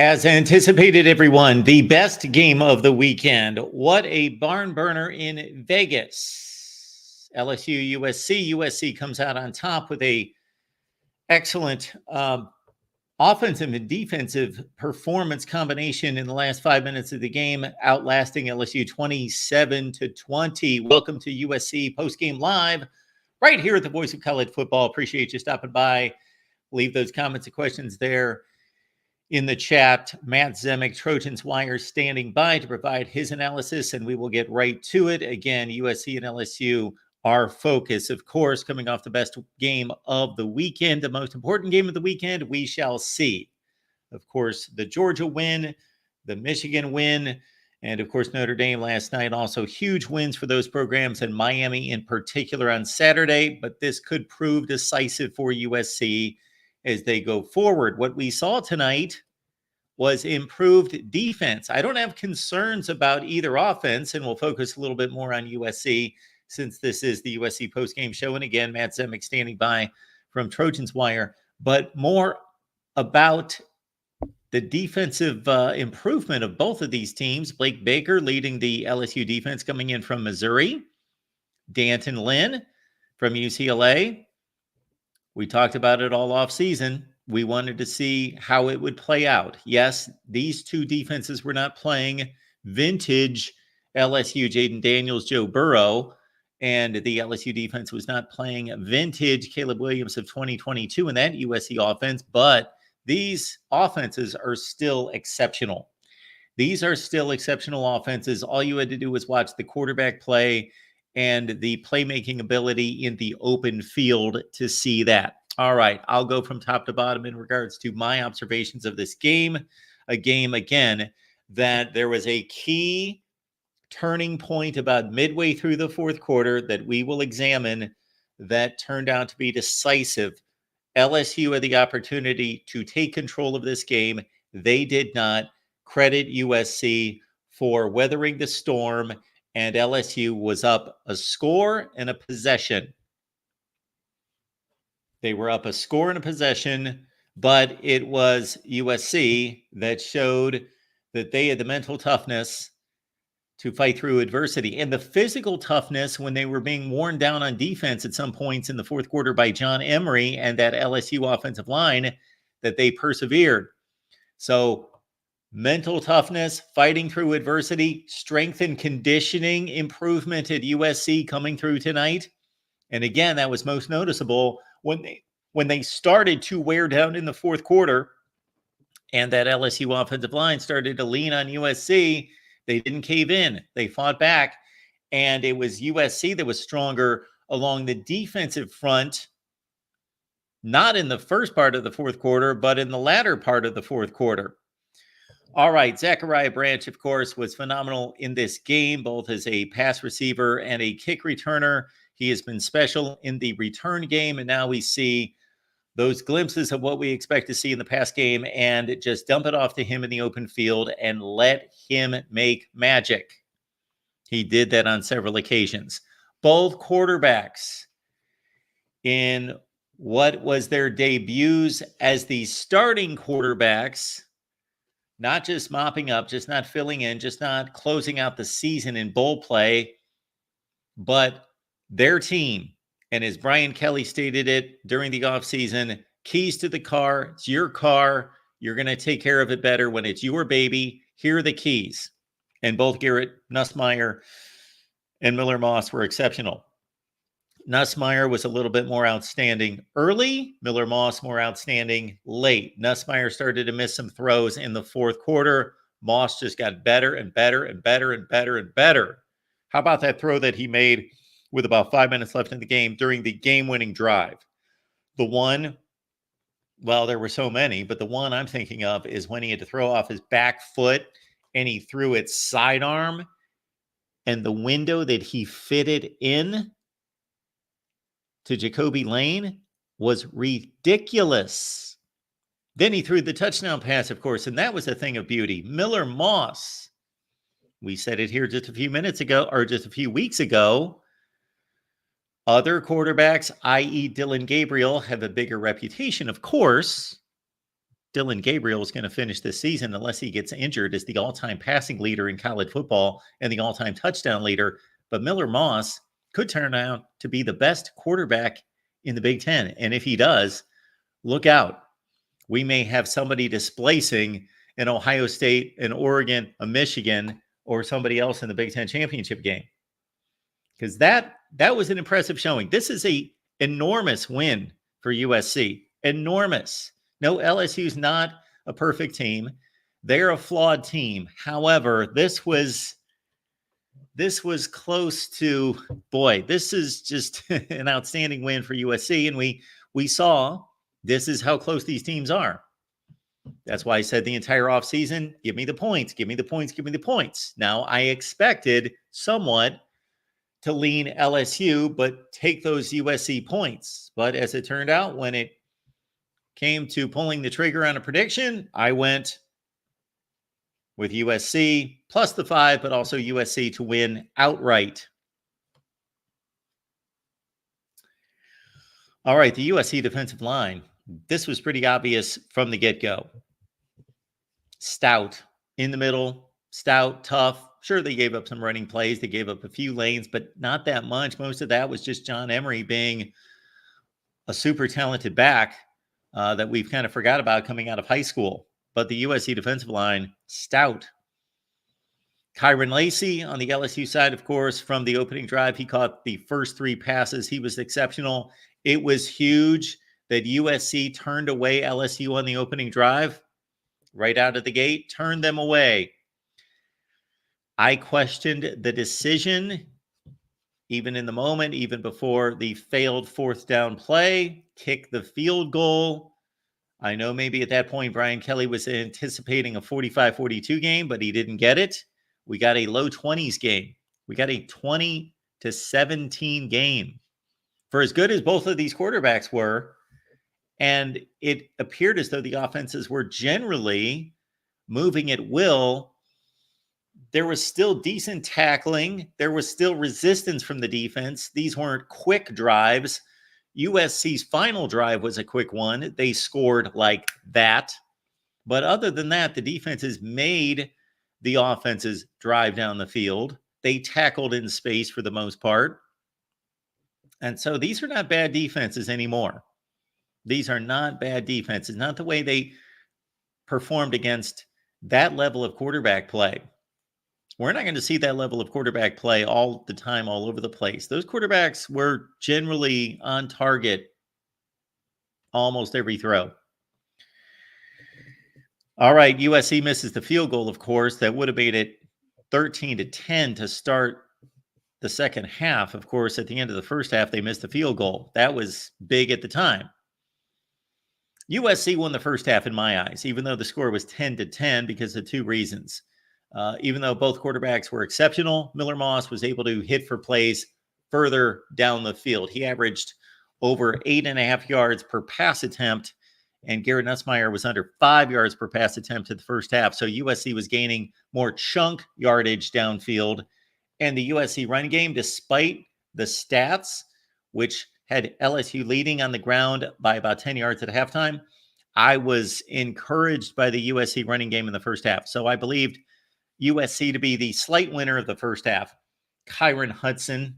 As anticipated, everyone, the best game of the weekend. What a barn burner in Vegas. LSU, USC. USC comes out on top with a excellent offensive and defensive performance combination in the last 5 minutes of the game, outlasting LSU 27-20. Welcome to USC Postgame Live, right here at the Voice of College Football. Appreciate you stopping by. Leave those comments and questions there in the chat. Matt Zemek, Trojans Wire, standing by to provide his analysis, and we will get right to it. Again, USC and LSU, our focus, of course, coming off the best game of the weekend, the most important game of the weekend, we shall see. Of course, the Georgia win, the Michigan win, and of course, Notre Dame last night. Also huge wins for those programs, and Miami in particular on Saturday, but this could prove decisive for USC as they go forward. What we saw tonight was improved defense. I don't have concerns about either offense, and we'll focus a little bit more on USC since this is the USC postgame show. And again, Matt Zemek standing by from Trojans Wire, but more about the defensive improvement of both of these teams. Blake Baker leading the LSU defense coming in from Missouri. D'Anton Lynn from UCLA. We talked about it all off season. We wanted to see how it would play out. Yes, these two defenses were not playing vintage LSU, Jaden Daniels, Joe Burrow, and the LSU defense was not playing vintage Caleb Williams of 2022 in that USC offense, but these offenses are still exceptional. These are still exceptional offenses. All you had to do was watch the quarterback play and the playmaking ability in the open field to see that. All right, I'll go from top to bottom in regards to my observations of this game. A game, again, that there was a key turning point about midway through the fourth quarter that we will examine that turned out to be decisive. LSU had the opportunity to take control of this game. They did not. Credit USC for weathering the storm, and LSU was up a score and a possession. They were up a score and a possession, but it was USC that showed that they had the mental toughness to fight through adversity and the physical toughness when they were being worn down on defense at some points in the fourth quarter by John Emery and that LSU offensive line, that they persevered. So mental toughness, fighting through adversity, strength and conditioning improvement at USC coming through tonight. And again, that was most noticeable when they started to wear down in the fourth quarter and that LSU offensive line started to lean on USC. They didn't cave in. They fought back, and it was USC that was stronger along the defensive front, not in the first part of the fourth quarter, but in the latter part of the fourth quarter. All right, Zachariah Branch, of course, was phenomenal in this game, both as a pass receiver and a kick returner. He has been special in the return game, and now we see those glimpses of what we expect to see in the pass game, and just dump it off to him in the open field and let him make magic. He did that on several occasions. Both quarterbacks in what was their debuts as the starting quarterbacks, not just mopping up, just not filling in, just not closing out the season in bowl play, but their team. And as Brian Kelly stated it during the offseason, keys to the car. It's your car. You're going to take care of it better when it's your baby. Here are the keys. And both Garrett Nussmeier and Miller Moss were exceptional. Nussmeier was a little bit more outstanding early. Miller Moss more outstanding late. Nussmeier started to miss some throws in the fourth quarter. Moss just got better and better and better and better and better. How about that throw that he made with about 5 minutes left in the game during the game-winning drive? The one, well, there were so many, but the one I'm thinking of is when he had to throw off his back foot and he threw it sidearm, and the window that he fitted in to Jacoby Lane was ridiculous. Then he threw the touchdown pass, of course, and that was a thing of beauty. Miller Moss, we said it here just a few minutes ago, or just a few weeks ago. Other quarterbacks, i.e. Dylan Gabriel, have a bigger reputation, of course, Dylan Gabriel is going to finish this season unless he gets injured as the all-time passing leader in college football and the all-time touchdown leader. But Miller Moss could turn out to be the best quarterback in the Big Ten. And if he does, look out. We may have somebody displacing an Ohio State, an Oregon, a Michigan, or somebody else in the Big Ten championship game. Because that was an impressive showing. This is an enormous win for USC. Enormous. No, LSU's not a perfect team. They're a flawed team. However, this was close to, boy, this is just an outstanding win for USC. And we saw this is how close these teams are. That's why I said the entire offseason, give me the points, give me the points, give me the points. Now, I expected somewhat to lean LSU, but take those USC points. But as it turned out, when it came to pulling the trigger on a prediction, I went with USC plus the 5, but also USC to win outright. All right, the USC defensive line. This was pretty obvious from the get-go. Stout in the middle, stout, tough. Sure, they gave up some running plays. They gave up a few lanes, but not that much. Most of that was just John Emery being a super talented back that we've kind of forgot about coming out of high school. But the USC defensive line, stout. Kyron Lacey on the LSU side, of course, from the opening drive, he caught the first 3 passes. He was exceptional. It was huge that USC turned away LSU on the opening drive. Right out of the gate, turned them away. I questioned the decision, even in the moment, even before the failed 4th down play, kick the field goal. I know maybe at that point, Brian Kelly was anticipating a 45-42 game, but he didn't get it. We got a low 20s game. We got a 20-17 game. For as good as both of these quarterbacks were, and it appeared as though the offenses were generally moving at will, there was still decent tackling. There was still resistance from the defense. These weren't quick drives. USC's final drive was a quick one. They scored like that. But other than that, the defenses made the offenses drive down the field. They tackled in space for the most part. And so these are not bad defenses anymore. These are not bad defenses, not the way they performed against that level of quarterback play. We're not going to see that level of quarterback play all the time, all over the place. Those quarterbacks were generally on target almost every throw. All right, USC misses the field goal, of course. That would have made it 13-10 to start the second half. Of course, at the end of the first half, they missed the field goal. That was big at the time. USC won the first half in my eyes, even though the score was 10-10 because of 2 reasons. Even though both quarterbacks were exceptional, Miller Moss was able to hit for plays further down the field. He averaged over 8.5 yards per pass attempt, and Garrett Nussmeier was under 5 yards per pass attempt in the first half. So USC was gaining more chunk yardage downfield. And the USC run game, despite the stats, which had LSU leading on the ground by about 10 yards at halftime, I was encouraged by the USC running game in the first half. So I believed USC to be the slight winner of the first half. Kyron Hudson.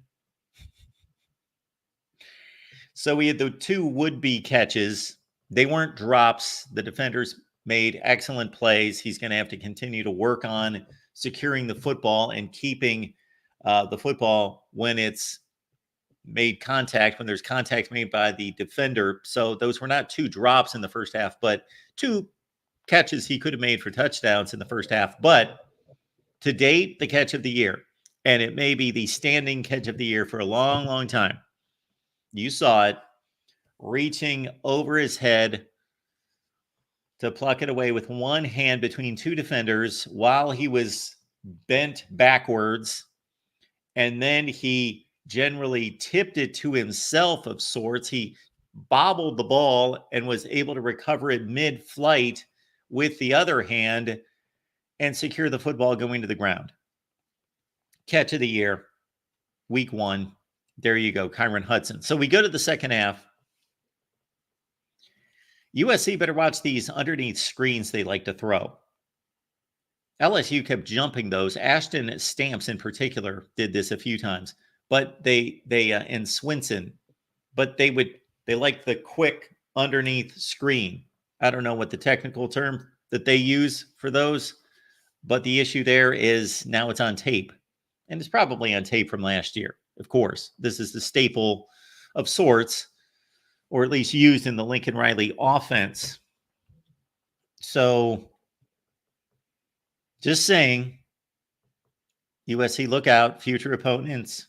So we had the 2 would-be catches. They weren't drops. The defenders made excellent plays. He's going to have to continue to work on securing the football and keeping the football when it's made contact, when there's contact made by the defender. So those were not 2 drops in the first half, but 2 catches he could have made for touchdowns in the first half. But to date, the catch of the year, and it may be the standing catch of the year for a long, long time. You saw it, reaching over his head to pluck it away with one hand between 2 defenders while he was bent backwards. And then he generally tipped it to himself of sorts. He bobbled the ball and was able to recover it mid-flight with the other hand and secure the football going to the ground. Catch of the year, week 1. There you go, Kyron Hudson. So we go to the second half. USC better watch these underneath screens they like to throw. LSU kept jumping those. Ashton Stamps in particular did this a few times, but and Swinson, but they like the quick underneath screen. I don't know what the technical term that they use for those, but the issue there is now it's on tape, and it's probably on tape from last year. Of course, this is the staple of sorts, or at least used in the Lincoln Riley offense. So just saying, USC, look out, future opponents,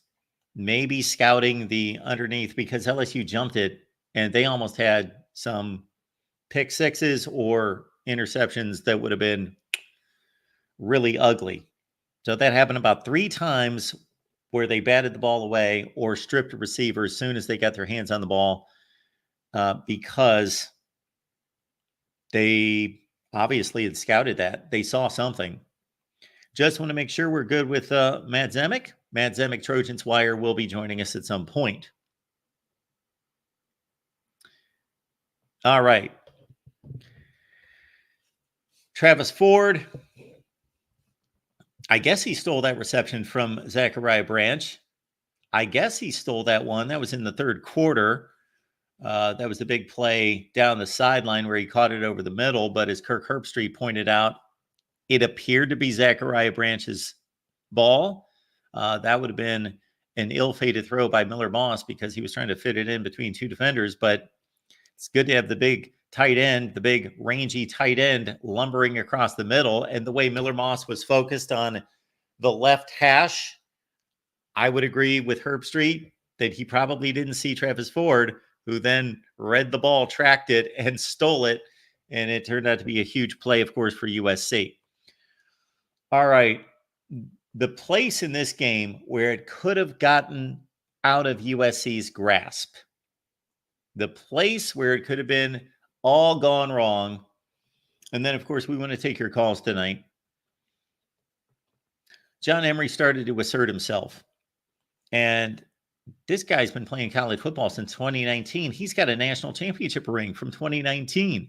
maybe scouting the underneath, because LSU jumped it and they almost had some pick sixes or interceptions that would have been really ugly. So that happened about 3 times where they batted the ball away or stripped a receiver as soon as they got their hands on the ball because they obviously had scouted that. They saw something. Just want to make sure we're good with Matt Zemek. Matt Zemek, Trojans Wire, will be joining us at some point. All right. Travis Ford. I guess he stole that reception from Zachariah Branch. I guess he stole that one. That was in the third quarter. That was the big play down the sideline where he caught it over the middle. But as Kirk Herbstreit pointed out, it appeared to be Zachariah Branch's ball. That would have been an ill-fated throw by Miller Moss because he was trying to fit it in between 2 defenders. But it's good to have the big tight end, the big rangy tight end lumbering across the middle. And the way Miller Moss was focused on the left hash, I would agree with Herbstreit that he probably didn't see Travis Ford, who then read the ball, tracked it, and stole it. And it turned out to be a huge play, of course, for USC. All right. The place in this game where it could have gotten out of USC's grasp, the place where it could have been all gone wrong. And then, of course, we want to take your calls tonight. John Emery started to assert himself. And this guy's been playing college football since 2019. He's got a national championship ring from 2019.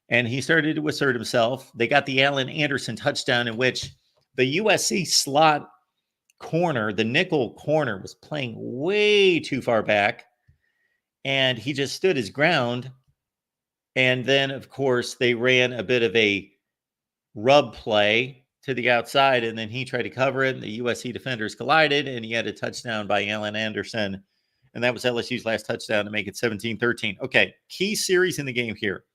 And he started to assert himself. They got the Allen Anderson touchdown in which the USC slot corner, the nickel corner, was playing way too far back. And he just stood his ground. And then, of course, they ran a bit of a rub play to the outside, and then he tried to cover it, and the USC defenders collided, and he had a touchdown by Allen Anderson. And that was LSU's last touchdown to make it 17-13. Okay, key series in the game here.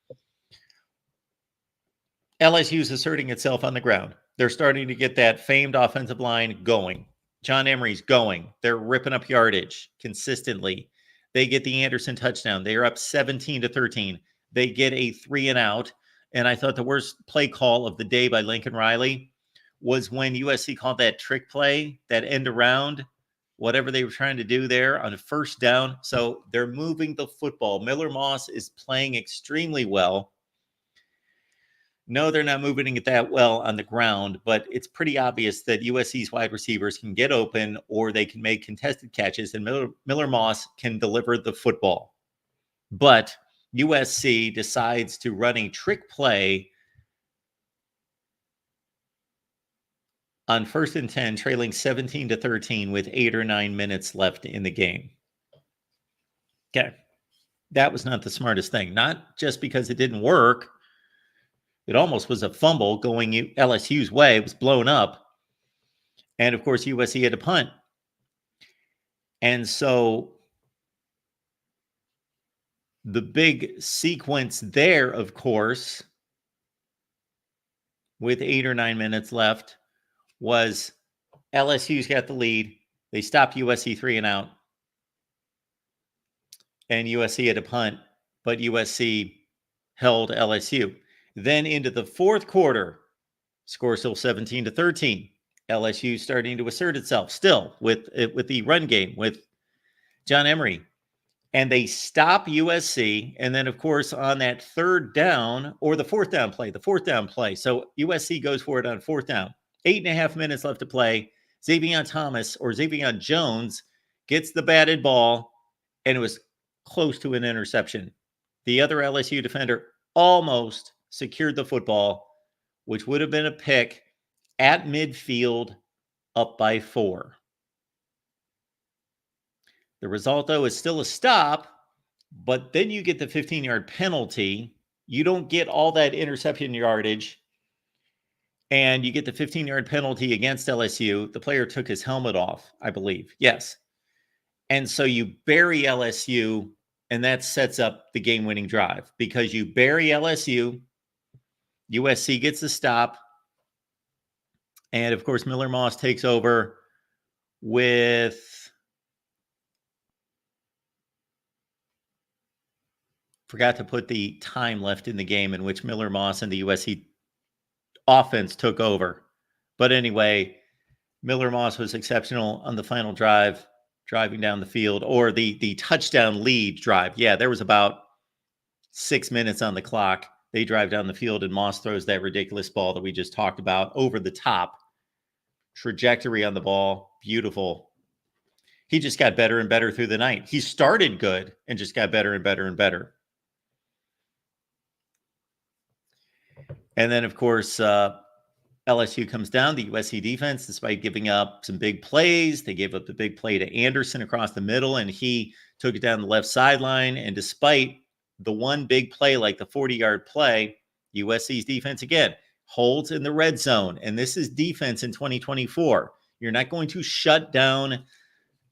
LSU's asserting itself on the ground. They're starting to get that famed offensive line going. John Emery's going. They're ripping up yardage consistently. They get the Anderson touchdown. They are up 17-13. They get a 3-and-out. And I thought the worst play call of the day by Lincoln Riley was when USC called that trick play, that end around, whatever they were trying to do there on a first down. So they're moving the football. Miller Moss is playing extremely well. No, they're not moving it that well on the ground, but it's pretty obvious that USC's wide receivers can get open or they can make contested catches, and Miller Moss can deliver the football. But USC decides to run a trick play on 1st and 10, trailing 17-13 with 8 or 9 minutes left in the game. Okay. That was not the smartest thing. Not just because it didn't work. It almost was a fumble going LSU's way. It was blown up. And, of course, USC had a punt. And so the big sequence there, of course, with 8 or 9 minutes left, was LSU's got the lead. They stopped USC 3-and-out. And USC had a punt, but USC held LSU. Then into the fourth quarter, score still 17-13. LSU starting to assert itself still with the run game with John Emery. And they stop USC. And then, of course, on that third down, or the fourth down play. So USC goes for it on 4th down. 8.5 minutes left to play. Xavier Jones gets the batted ball, and it was close to an interception. The other LSU defender almost secured the football, which would have been a pick at midfield, up by 4. The result, though, is still a stop, but then you get the 15-yard penalty. You don't get all that interception yardage, and you get the 15-yard penalty against LSU. The player took his helmet off, I believe. Yes. And so you bury LSU, and that sets up the game-winning drive because you bury LSU, USC gets the stop, and, of course, Miller Moss takes over with, forgot to put the time left in the game in which Miller Moss and the USC offense took over. But anyway, Miller Moss was exceptional on the final drive, driving down the field, or the touchdown lead drive. Yeah, there was about 6 minutes on the clock. They drive down the field, and Moss throws that ridiculous ball that we just talked about over the top. Trajectory on the ball, beautiful. He just got better and better through the night. He started good and just got better and better and better. And then, of course, LSU comes down. The USC defense, despite giving up some big plays, they gave up the big play to Anderson across the middle, and he took it down the left sideline. And despite the one big play, like the 40-yard play, USC's defense, again, holds in the red zone. And this is defense in 2024. You're not going to shut down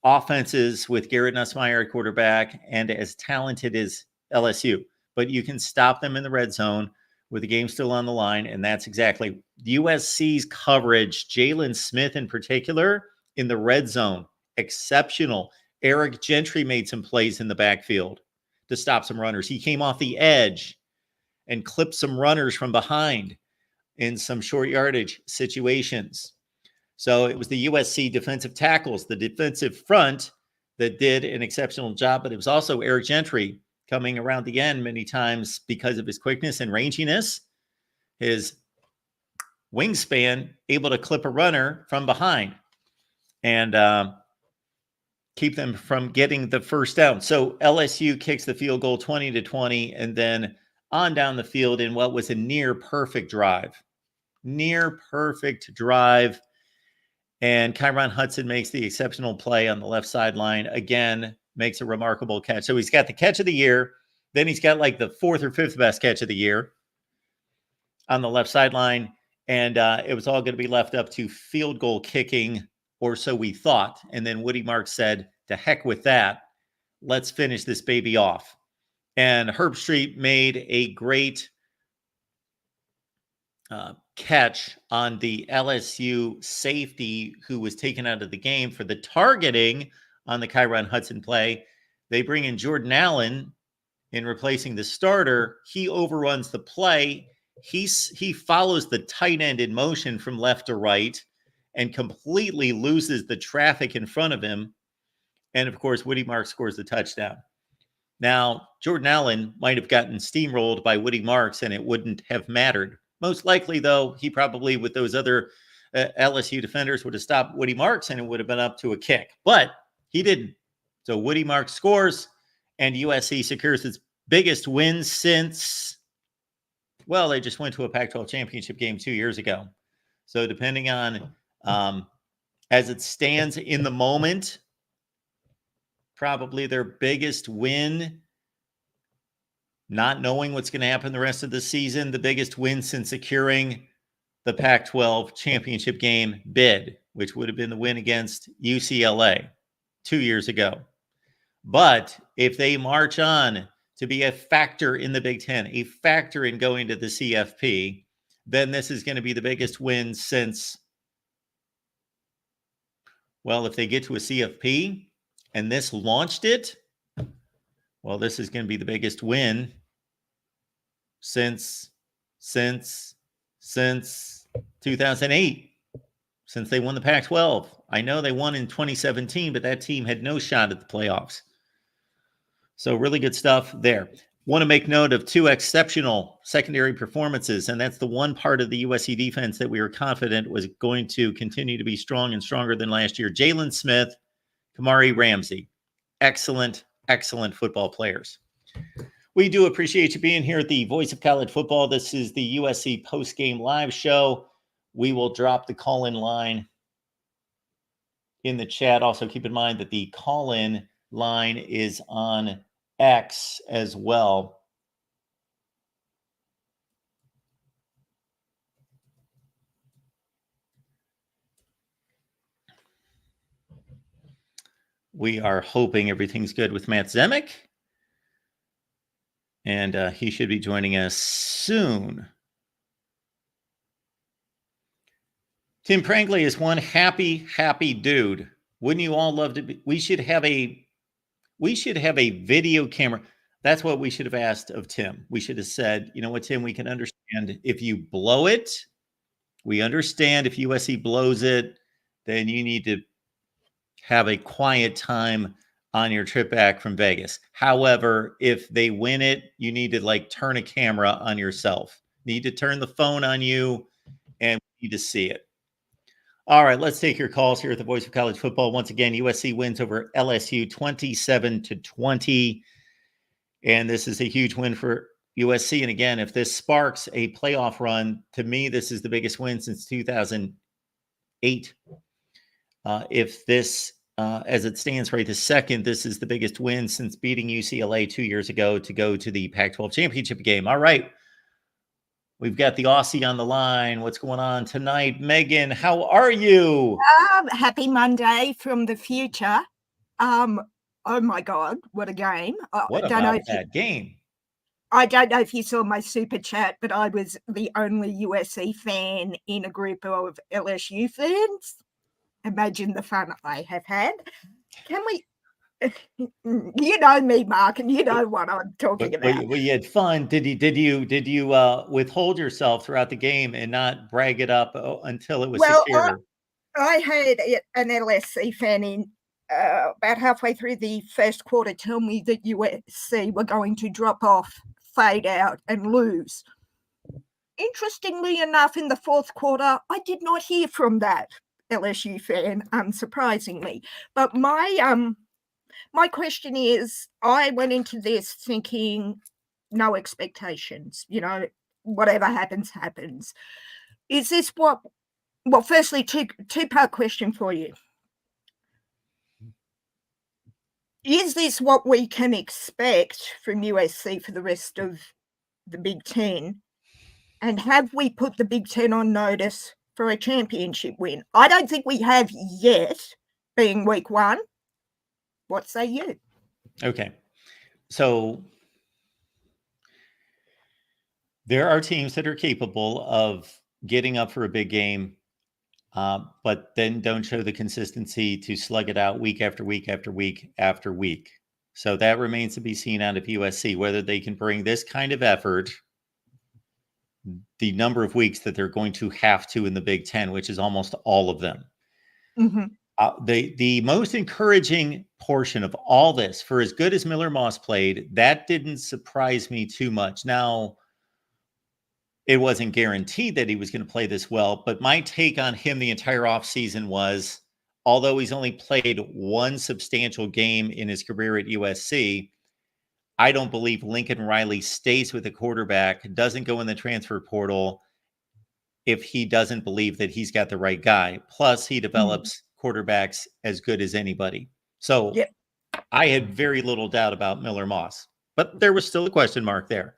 offenses with Garrett Nussmeier at quarterback and as talented as LSU, but you can stop them in the red zone with the game still on the line, and that's exactly USC's coverage. Jalen Smith in particular in the red zone, exceptional. Eric Gentry made some plays in the backfield to stop some runners. He came off the edge and clipped some runners from behind in some short yardage situations. So it was the USC defensive tackles, the defensive front, that did an exceptional job, but it was also Eric Gentry coming around the end many times because of his quickness and ranginess, his wingspan, able to clip a runner from behind and keep them from getting the first down. So LSU kicks the field goal 20-20, and then on down the field in what was a near perfect drive. And Kyron Hudson makes the exceptional play on the left sideline. Again, makes a remarkable catch. So he's got the catch of the year. Then he's got like the 4th or 5th best catch of the year on the left sideline. And it was all going to be left up to field goal kicking, or so we thought. And then Woody Marks said, to heck with that. Let's finish this baby off. And Herbstreit made a great catch on the LSU safety who was taken out of the game for the targeting on the Kyron Hudson play. They bring in Jordan Allen in replacing the starter. He overruns the play. He follows the tight end in motion from left to right and completely loses the traffic in front of him. And of course, Woody Marks scores the touchdown. Now, Jordan Allen might have gotten steamrolled by Woody Marks and it wouldn't have mattered. Most likely, though, he probably, with those other LSU defenders, would have stopped Woody Marks and it would have been up to a kick. But he didn't. So Woody Marks scores, and USC secures its biggest win since, well, they just went to a Pac-12 championship game 2 years ago. So depending on, as it stands in the moment, probably their biggest win, not knowing what's going to happen the rest of the season, the biggest win since securing the Pac-12 championship game bid, which would have been the win against UCLA 2 years ago. But if they march on to be a factor in the Big Ten, a factor in going to the CFP, then this is going to be the biggest win since, well, if they get to a CFP and this launched it, well, this is going to be the biggest win since 2008, since they won the Pac-12. I know they won in 2017, but that team had no shot at the playoffs. So really good stuff there. Want to make note of 2 exceptional secondary performances, and that's the one part of the USC defense that we were confident was going to continue to be strong and stronger than last year. Jalen Smith, Kamari Ramsey, excellent football players. We do appreciate you being here at the Voice of College Football. This is the USC Postgame live show. We will drop the call-in line in the chat. Also, keep in mind that the call-in line is on X as well. We are hoping everything's good with Matt Zemek. And he should be joining us soon. Tim Prangley is one happy dude. Wouldn't you all love to be? We should have a video camera. That's what we should have asked of Tim. We should have said, you know what, Tim, we can understand if you blow it. We understand if USC blows it, then you need to have a quiet time on your trip back from Vegas. However, if they win it, you need to turn a camera on yourself. Need to turn the phone on you and we need to see it. All right, let's take your calls here at the Voice of College Football. Once again, USC wins over LSU 27-20. And this is a huge win for USC. And again, if this sparks a playoff run, to me, this is the biggest win since 2008. If this, as it stands right this second, this is the biggest win since beating UCLA 2 years ago to go to the Pac-12 championship game. All right. We've got the Aussie on the line. What's going on tonight? Megan, how are you? Happy Monday from the future. Oh my God, what a game. What about that game? I don't know if you saw my super chat, but I was the only USC fan in a group of LSU fans. Imagine the fun I have had. Can we... You know me, Mark, and you know what I'm talking about. Well, you had fun. Did you withhold yourself throughout the game and not brag it up until it was secure? I had an LSC fan in about halfway through the first quarter tell me that USC were going to drop off, fade out, and lose. Interestingly enough, in the fourth quarter, I did not hear from that LSU fan, unsurprisingly. But my question is, I went into this thinking no expectations, whatever happens, happens. Is this well, firstly, two-part question for you. Is this what we can expect from USC for the rest of the Big Ten? And have we put the Big Ten on notice for a championship win? I don't think we have yet, being week one. What say you? Okay. So there are teams that are capable of getting up for a big game, but then don't show the consistency to slug it out week after week after week after week. So that remains to be seen out of USC, whether they can bring this kind of effort the number of weeks that they're going to have to in the Big Ten, which is almost all of them. Mm-hmm. The most encouraging portion of all this, for as good as Miller Moss played, that didn't surprise me too much. Now, it wasn't guaranteed that he was going to play this well, but my take on him the entire offseason was, although he's only played one substantial game in his career at USC, I don't believe Lincoln Riley stays with the quarterback, doesn't go in the transfer portal if he doesn't believe that he's got the right guy. Plus, he develops quarterbacks as good as anybody. So I had very little doubt about Miller Moss, but there was still a question mark there.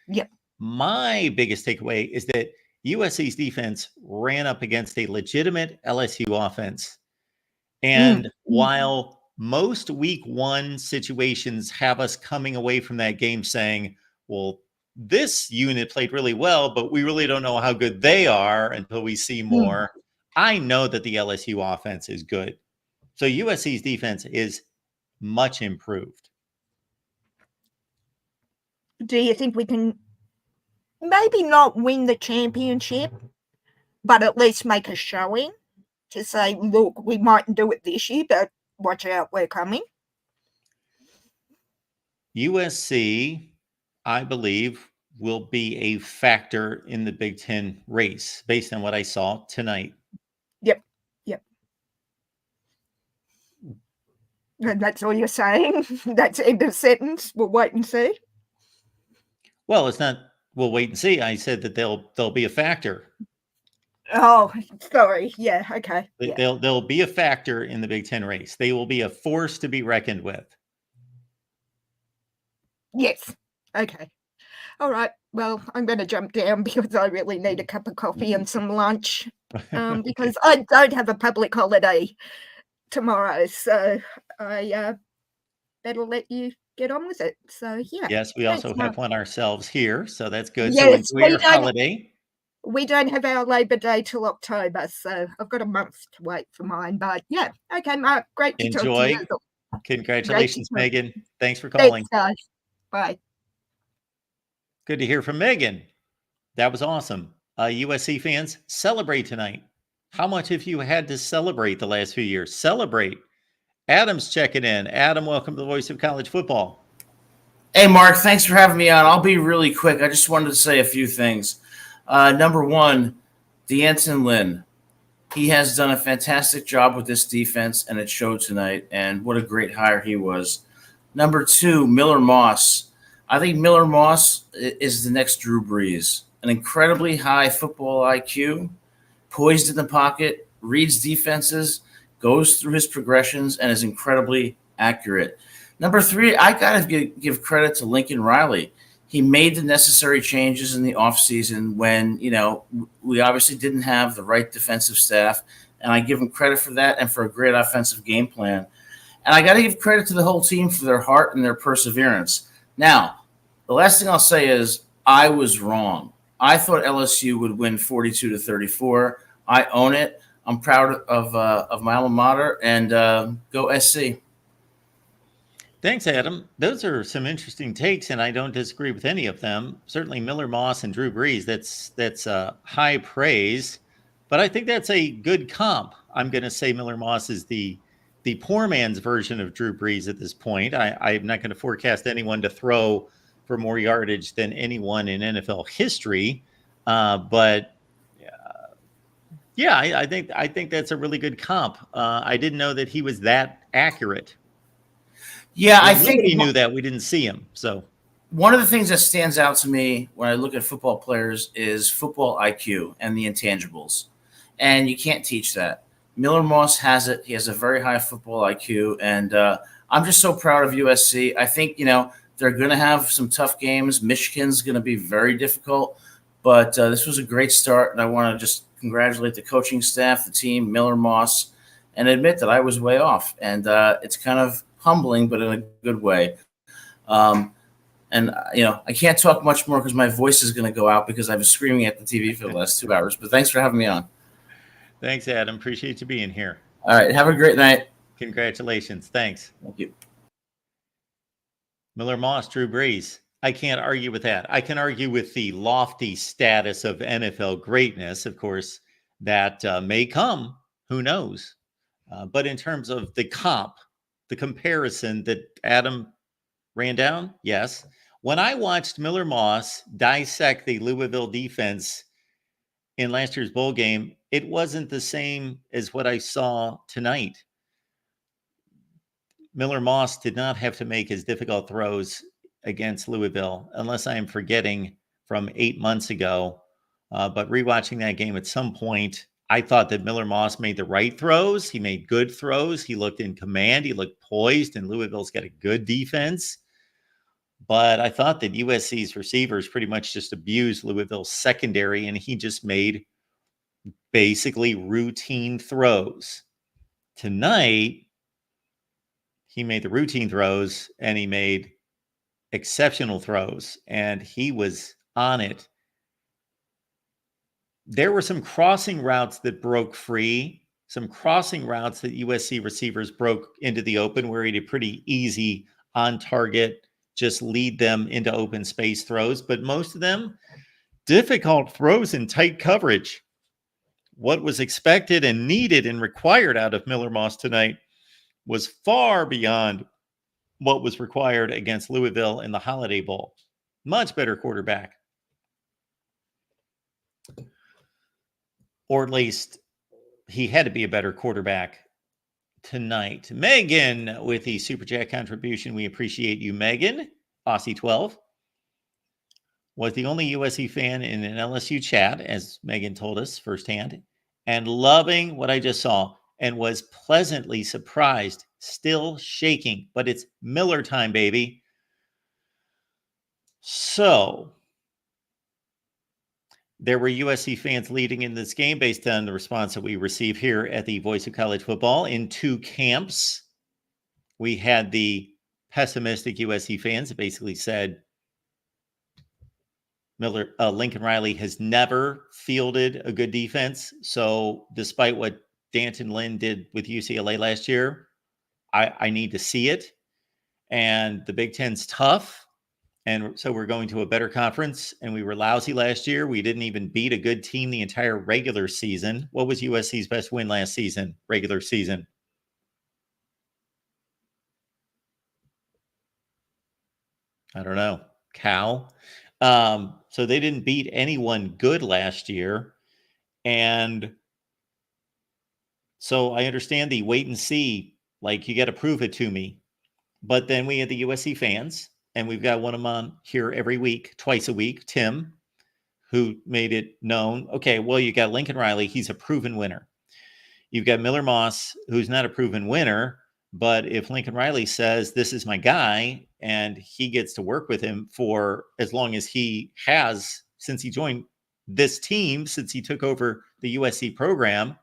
Yep. My biggest takeaway is that USC's defense ran up against a legitimate LSU offense. And while most week one situations have us coming away from that game saying, well, this unit played really well, but we really don't know how good they are until we see more. I know that the LSU offense is good. So USC's defense is much improved. Do you think we can maybe not win the championship, but at least make a showing to say, look, we mightn't do it this year, but watch out, we're coming? USC, I believe, will be a factor in the Big Ten race based on what I saw tonight. Yep. And that's all you're saying? That's end of sentence? We'll wait and see? Well, it's not. We'll wait and see. I said that they'll be a factor. Oh, sorry. Yeah. Okay. Yeah. They'll be a factor in the Big Ten race. They will be a force to be reckoned with. Yes. Okay. All right. Well, I'm going to jump down because I really need a cup of coffee and some lunch because I don't have a public holiday tomorrow. So I better let you get on with it. So, yeah. Yes, we Thanks, also Mark. have one ourselves here, so that's good. So Yes, enjoy your holiday. we don't have our Labor Day till October, so I've got a month to wait for mine. But yeah, okay, Mark, great to talk to you. Enjoy. Congratulations, Megan. Thanks for calling. Thanks, guys. Bye. Good to hear from Megan. That was awesome. USC fans, celebrate tonight. How much have you had to celebrate the last few years? Celebrate. Adam's checking in. Adam, welcome to the Voice of College Football. Hey, Mark, thanks for having me on. I'll be really quick. I just wanted to say a few things. Number one, D'Anton Lynn. He has done a fantastic job with this defense, and it showed tonight, and what a great hire he was. Number two, Miller Moss. I think Miller Moss is the next Drew Brees. An incredibly high football IQ, poised in the pocket, reads defenses, goes through his progressions, and is incredibly accurate. Number three, I got to give credit to Lincoln Riley. He made the necessary changes in the offseason when, we obviously didn't have the right defensive staff, and I give him credit for that and for a great offensive game plan. And I got to give credit to the whole team for their heart and their perseverance. Now, the last thing I'll say is I was wrong. I thought LSU would win 42-34. I own it. I'm proud of my alma mater, and go SC. Thanks, Adam. Those are some interesting takes, and I don't disagree with any of them. Certainly Miller Moss and Drew Brees, that's high praise, but I think that's a good comp. I'm going to say Miller Moss is the poor man's version of Drew Brees at this point. I'm not going to forecast anyone to throw for more yardage than anyone in NFL history, but yeah, I think that's a really good comp. I didn't know that he was that accurate. Yeah, well, I think nobody knew that. We didn't see him. So one of the things that stands out to me when I look at football players is football IQ and the intangibles, and you can't teach that. Miller Moss has it. He has a very high football IQ, and I'm just so proud of USC. I think they're going to have some tough games. Michigan's going to be very difficult, but this was a great start, and I want to just congratulate the coaching staff, the team, Miller Moss, and admit that I was way off. And it's kind of humbling, but in a good way. And I can't talk much more because my voice is going to go out because I was screaming at the TV for the last 2 hours. But thanks for having me on. Thanks, Adam. Appreciate you being here. All right. Have a great night. Congratulations. Thanks. Thank you. Miller Moss, Drew Brees. I can't argue with that. I can argue with the lofty status of NFL greatness. Of course, that may come. Who knows? But in terms of the comp, the comparison that Adam ran down, yes. When I watched Miller Moss dissect the Louisville defense in last year's bowl game, it wasn't the same as what I saw tonight. Miller Moss did not have to make his difficult throws against Louisville, unless I am forgetting from 8 months ago. But rewatching that game at some point, I thought that Miller Moss made the right throws. He made good throws. He looked in command. He looked poised, and Louisville's got a good defense. But I thought that USC's receivers pretty much just abused Louisville's secondary, and he just made basically routine throws. Tonight, he made the routine throws, and he made exceptional throws, and he was on it. There were some crossing routes that broke free, some crossing routes that USC receivers broke into the open where he did pretty easy on target, just lead them into open space throws. But most of them, difficult throws in tight coverage. What was expected and needed and required out of Miller Moss tonight was far beyond what was required against Louisville in the Holiday Bowl. Much better quarterback. Or at least he had to be a better quarterback tonight. Megan with the Super Chat contribution. We appreciate you, Megan. Aussie 12. was the only USC fan in an LSU chat, as Megan told us firsthand, and loving what I just saw and was pleasantly surprised, still shaking, but it's Miller time, baby. So there were USC fans leading in this game based on the response that we received here at the Voice of College Football in two camps. We had the pessimistic USC fans that basically said Lincoln Riley has never fielded a good defense. So despite what D'Anton Lynn did with UCLA last year, I need to see it. And the Big Ten's tough. And so we're going to a better conference, and we were lousy last year. We didn't even beat a good team the entire regular season. What was USC's best win last season, regular season? I don't know. Cal. So they didn't beat anyone good last year. And so I understand the wait and see, like you got to prove it to me. But then we had the USC fans, and we've got one of them on here every week, twice a week, Tim, who made it known. Okay, well, you got Lincoln Riley. He's a proven winner. You've got Miller Moss, who's not a proven winner. But if Lincoln Riley says, this is my guy, and he gets to work with him for as long as he has since he joined this team, since he took over the USC program,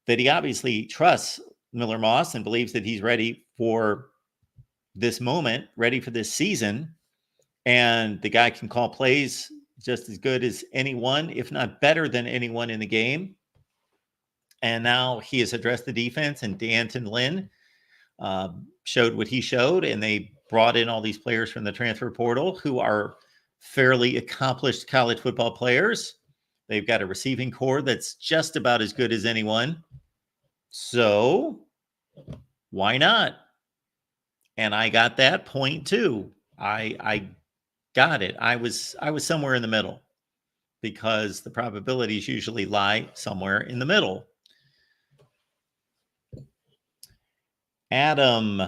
that he obviously trusts Miller Moss and believes that he's ready for this moment, ready for this season. And the guy can call plays just as good as anyone, if not better than anyone in the game. And now he has addressed the defense, and D'Anton Lynn showed what he showed, and they brought in all these players from the transfer portal who are fairly accomplished college football players. They've got a receiving core that's just about as good as anyone. So why not? And I got that point too. I got it. I was somewhere in the middle, because the probabilities usually lie somewhere in the middle. Adam,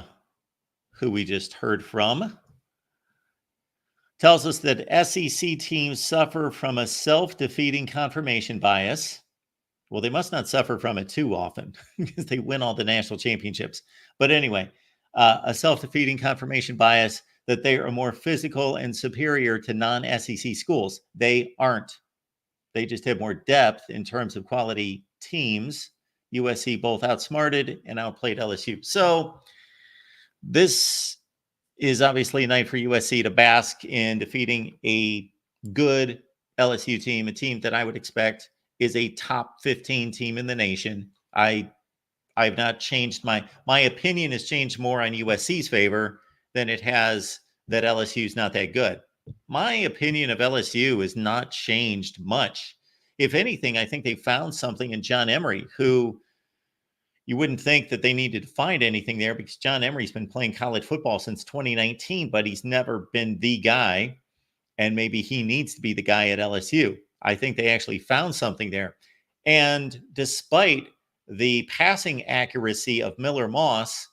who we just heard from, tells us that SEC teams suffer from a self-defeating confirmation bias. Well, they must not suffer from it too often because they win all the national championships. But anyway, a self-defeating confirmation bias that they are more physical and superior to non-SEC schools. They aren't. They just have more depth in terms of quality teams. USC both outsmarted and outplayed LSU. So this is obviously a night for USC to bask in defeating a good LSU team, a team that I would expect is a top 15 team in the nation. I've not changed my opinion has changed more on USC's favor than it has that LSU is not that good. My opinion of LSU has not changed much. If anything, I think they found something in John Emery, who you wouldn't think that they needed to find anything there, because John Emery's been playing college football since 2019, but he's never been the guy. And maybe he needs to be the guy at LSU. I think they actually found something there. And despite the passing accuracy of Miller Moss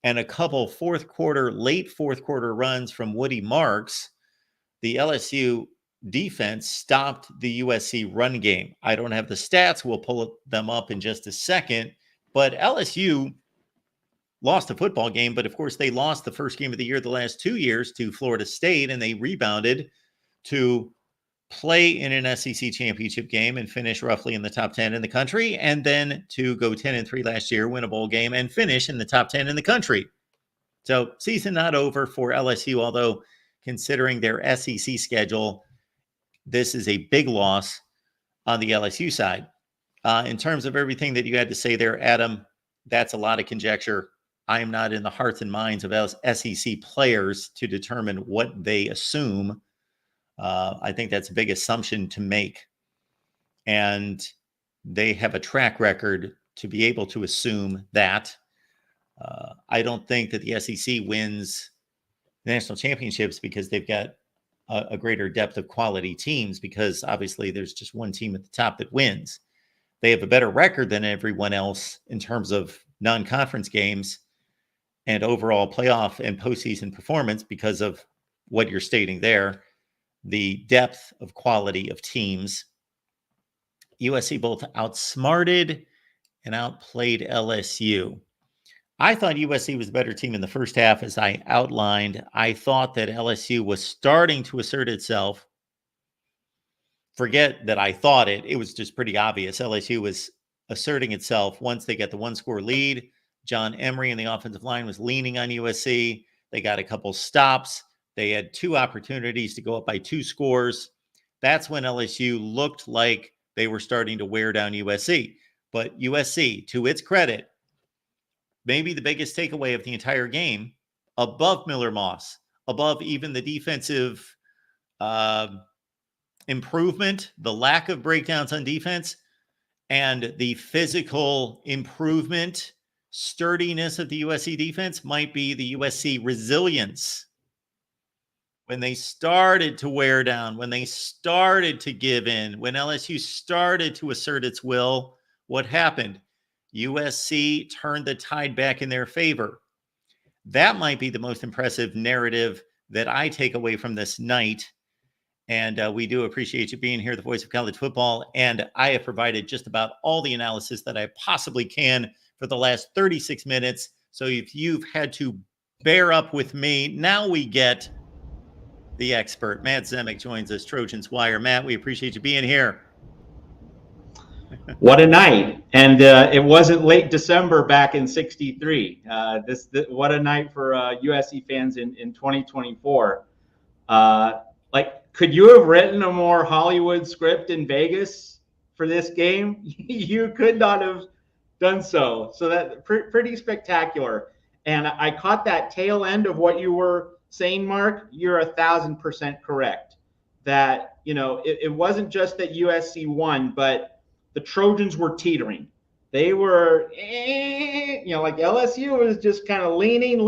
and a couple late fourth quarter runs from Woody Marks, the LSU defense stopped the USC run game. I don't have the stats. We'll pull them up in just a second. But LSU lost a football game, but of course they lost the first game of the year the last 2 years to Florida State, and they rebounded to play in an SEC championship game and finish roughly in the top 10 in the country, and then to go 10-3 last year, win a bowl game, and finish in the top 10 in the country. So season not over for LSU, although considering their SEC schedule, this is a big loss on the LSU side. In terms of everything that you had to say there, Adam, that's a lot of conjecture. I am not in the hearts and minds of SEC players to determine what they assume. I think that's a big assumption to make. And they have a track record to be able to assume that. I don't think that the SEC wins national championships because they've got a greater depth of quality teams, because obviously there's just one team at the top that wins. They have a better record than everyone else in terms of non-conference games and overall playoff and postseason performance because of what you're stating there. the depth of quality of teams. USC both outsmarted and outplayed LSU. I thought USC was a better team in the first half, as I outlined. I thought that LSU was starting to assert itself. Forget that I thought it. It was just pretty obvious. LSU was asserting itself once they got the one-score lead. John Emery and the offensive line was leaning on USC. They got a couple stops. They had 2 opportunities to go up by 2 scores. That's when LSU looked like they were starting to wear down USC. But USC, to its credit, maybe the biggest takeaway of the entire game, above Miller Moss, above even the defensive improvement, the lack of breakdowns on defense, and the physical improvement, sturdiness of the USC defense might be the USC resilience. When they started to wear down, when they started to give in, when LSU started to assert its will, what happened? USC turned the tide back in their favor. That might be the most impressive narrative that I take away from this night. And we do appreciate you being here, the voice of college football. And I have provided just about all the analysis that I possibly can for the last 36 minutes. So if you've had to bear up with me, now we get the expert. Matt Zemek joins us, Trojans Wire. Matt, we appreciate you being here. What a night. And it wasn't late December back in 63. What a night for USC fans in 2024. Could you have written a more Hollywood script in Vegas for this game? You could not have done so. So that pretty spectacular. And I caught that tail end of what you were saying, Mark. You're 1,000% correct. That, it wasn't just that USC won, but the Trojans were teetering. They were, like LSU was just kind of leaning. And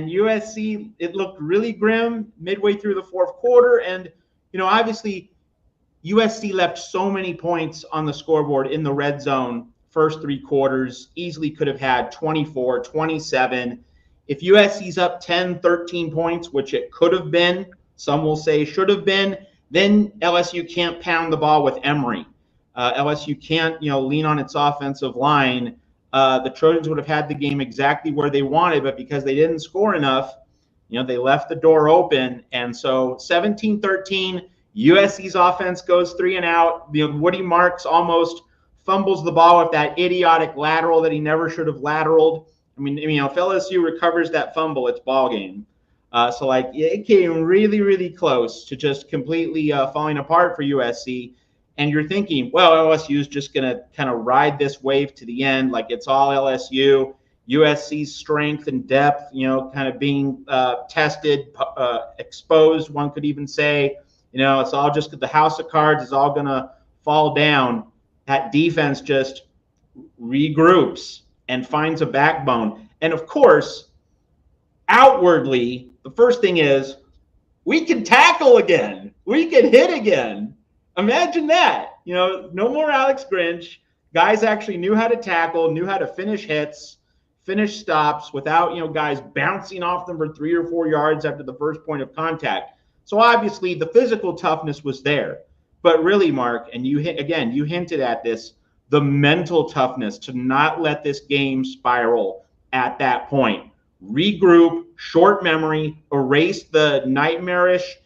USC, it looked really grim midway through the fourth quarter. And, obviously USC left so many points on the scoreboard in the red zone first 3 quarters, easily could have had 24, 27. If USC's up 10, 13 points, which it could have been, some will say should have been, then LSU can't pound the ball with Emery. LSU can't, lean on its offensive line. The Trojans would have had the game exactly where they wanted, but because they didn't score enough, they left the door open. And so 17-13, USC's offense goes 3 and out. Woody Marks almost fumbles the ball with that idiotic lateral that he never should have lateraled. I mean, if LSU recovers that fumble, it's ball game. So it came really, really close to just completely falling apart for USC. And you're thinking, well, LSU is just going to kind of ride this wave to the end. Like it's all LSU. USC's strength and depth, kind of being tested, exposed. One could even say, it's all just the house of cards is all going to fall down. That defense just regroups and finds a backbone. And of course, outwardly, the first thing is we can tackle again. We can hit again. Imagine that. No more Alex Grinch. Guys actually knew how to tackle, knew how to finish hits, finish stops without, guys bouncing off them for 3 or 4 yards after the first point of contact. So obviously the physical toughness was there. But really, Mark, and you hinted at this, the mental toughness to not let this game spiral at that point. Regroup, short memory, erase the nightmarish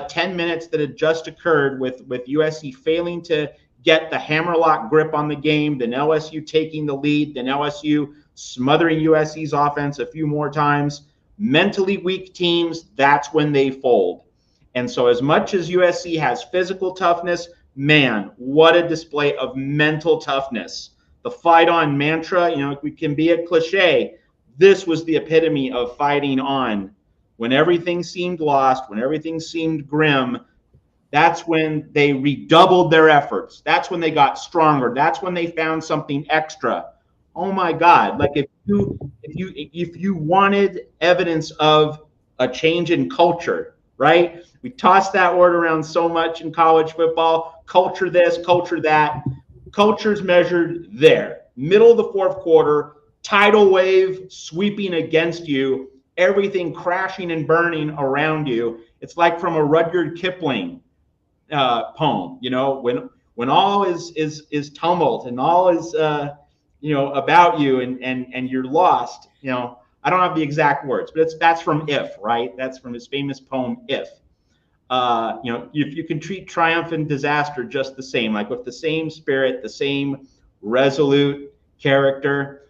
10 minutes that had just occurred with USC failing to get the hammerlock grip on the game, then LSU taking the lead, then LSU smothering USC's offense a few more times. Mentally weak teams, that's when they fold. And so as much as USC has physical toughness, man, what a display of mental toughness. The fight on mantra, it can be a cliche. This was the epitome of fighting on. When everything seemed lost, when everything seemed grim, that's when they redoubled their efforts. That's when they got stronger. That's when they found something extra. Oh my God. Like if you wanted evidence of a change in culture, right? We toss that word around so much in college football. Culture this, culture that. Culture's measured there. Middle of the fourth quarter, tidal wave sweeping against you. everything crashing and burning around you. It's like from a Rudyard Kipling poem, you know, when all is tumult and all is you know, about you, and you're lost. You know, I don't have the exact words, but that's from If, right? That's from his famous poem If. You know, if you can treat triumph and disaster just the same, like with the same spirit, the same resolute character,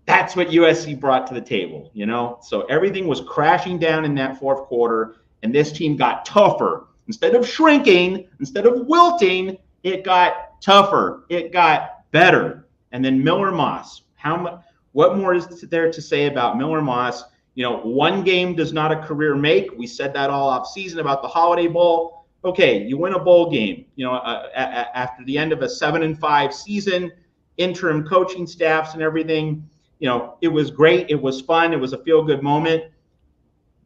that's what USC brought to the table, you know? So everything was crashing down in that fourth quarter, and this team got tougher. Instead of shrinking, instead of wilting, it got tougher. It got better. And then Miller Moss, what more is there to say about Miller Moss? You know, one game does not a career make. We said that all off season about the Holiday Bowl. Okay, you win a bowl game, you know, after the end of a 7-5 season, interim coaching staffs and everything. You know, it was great. It was fun. It was a feel-good moment.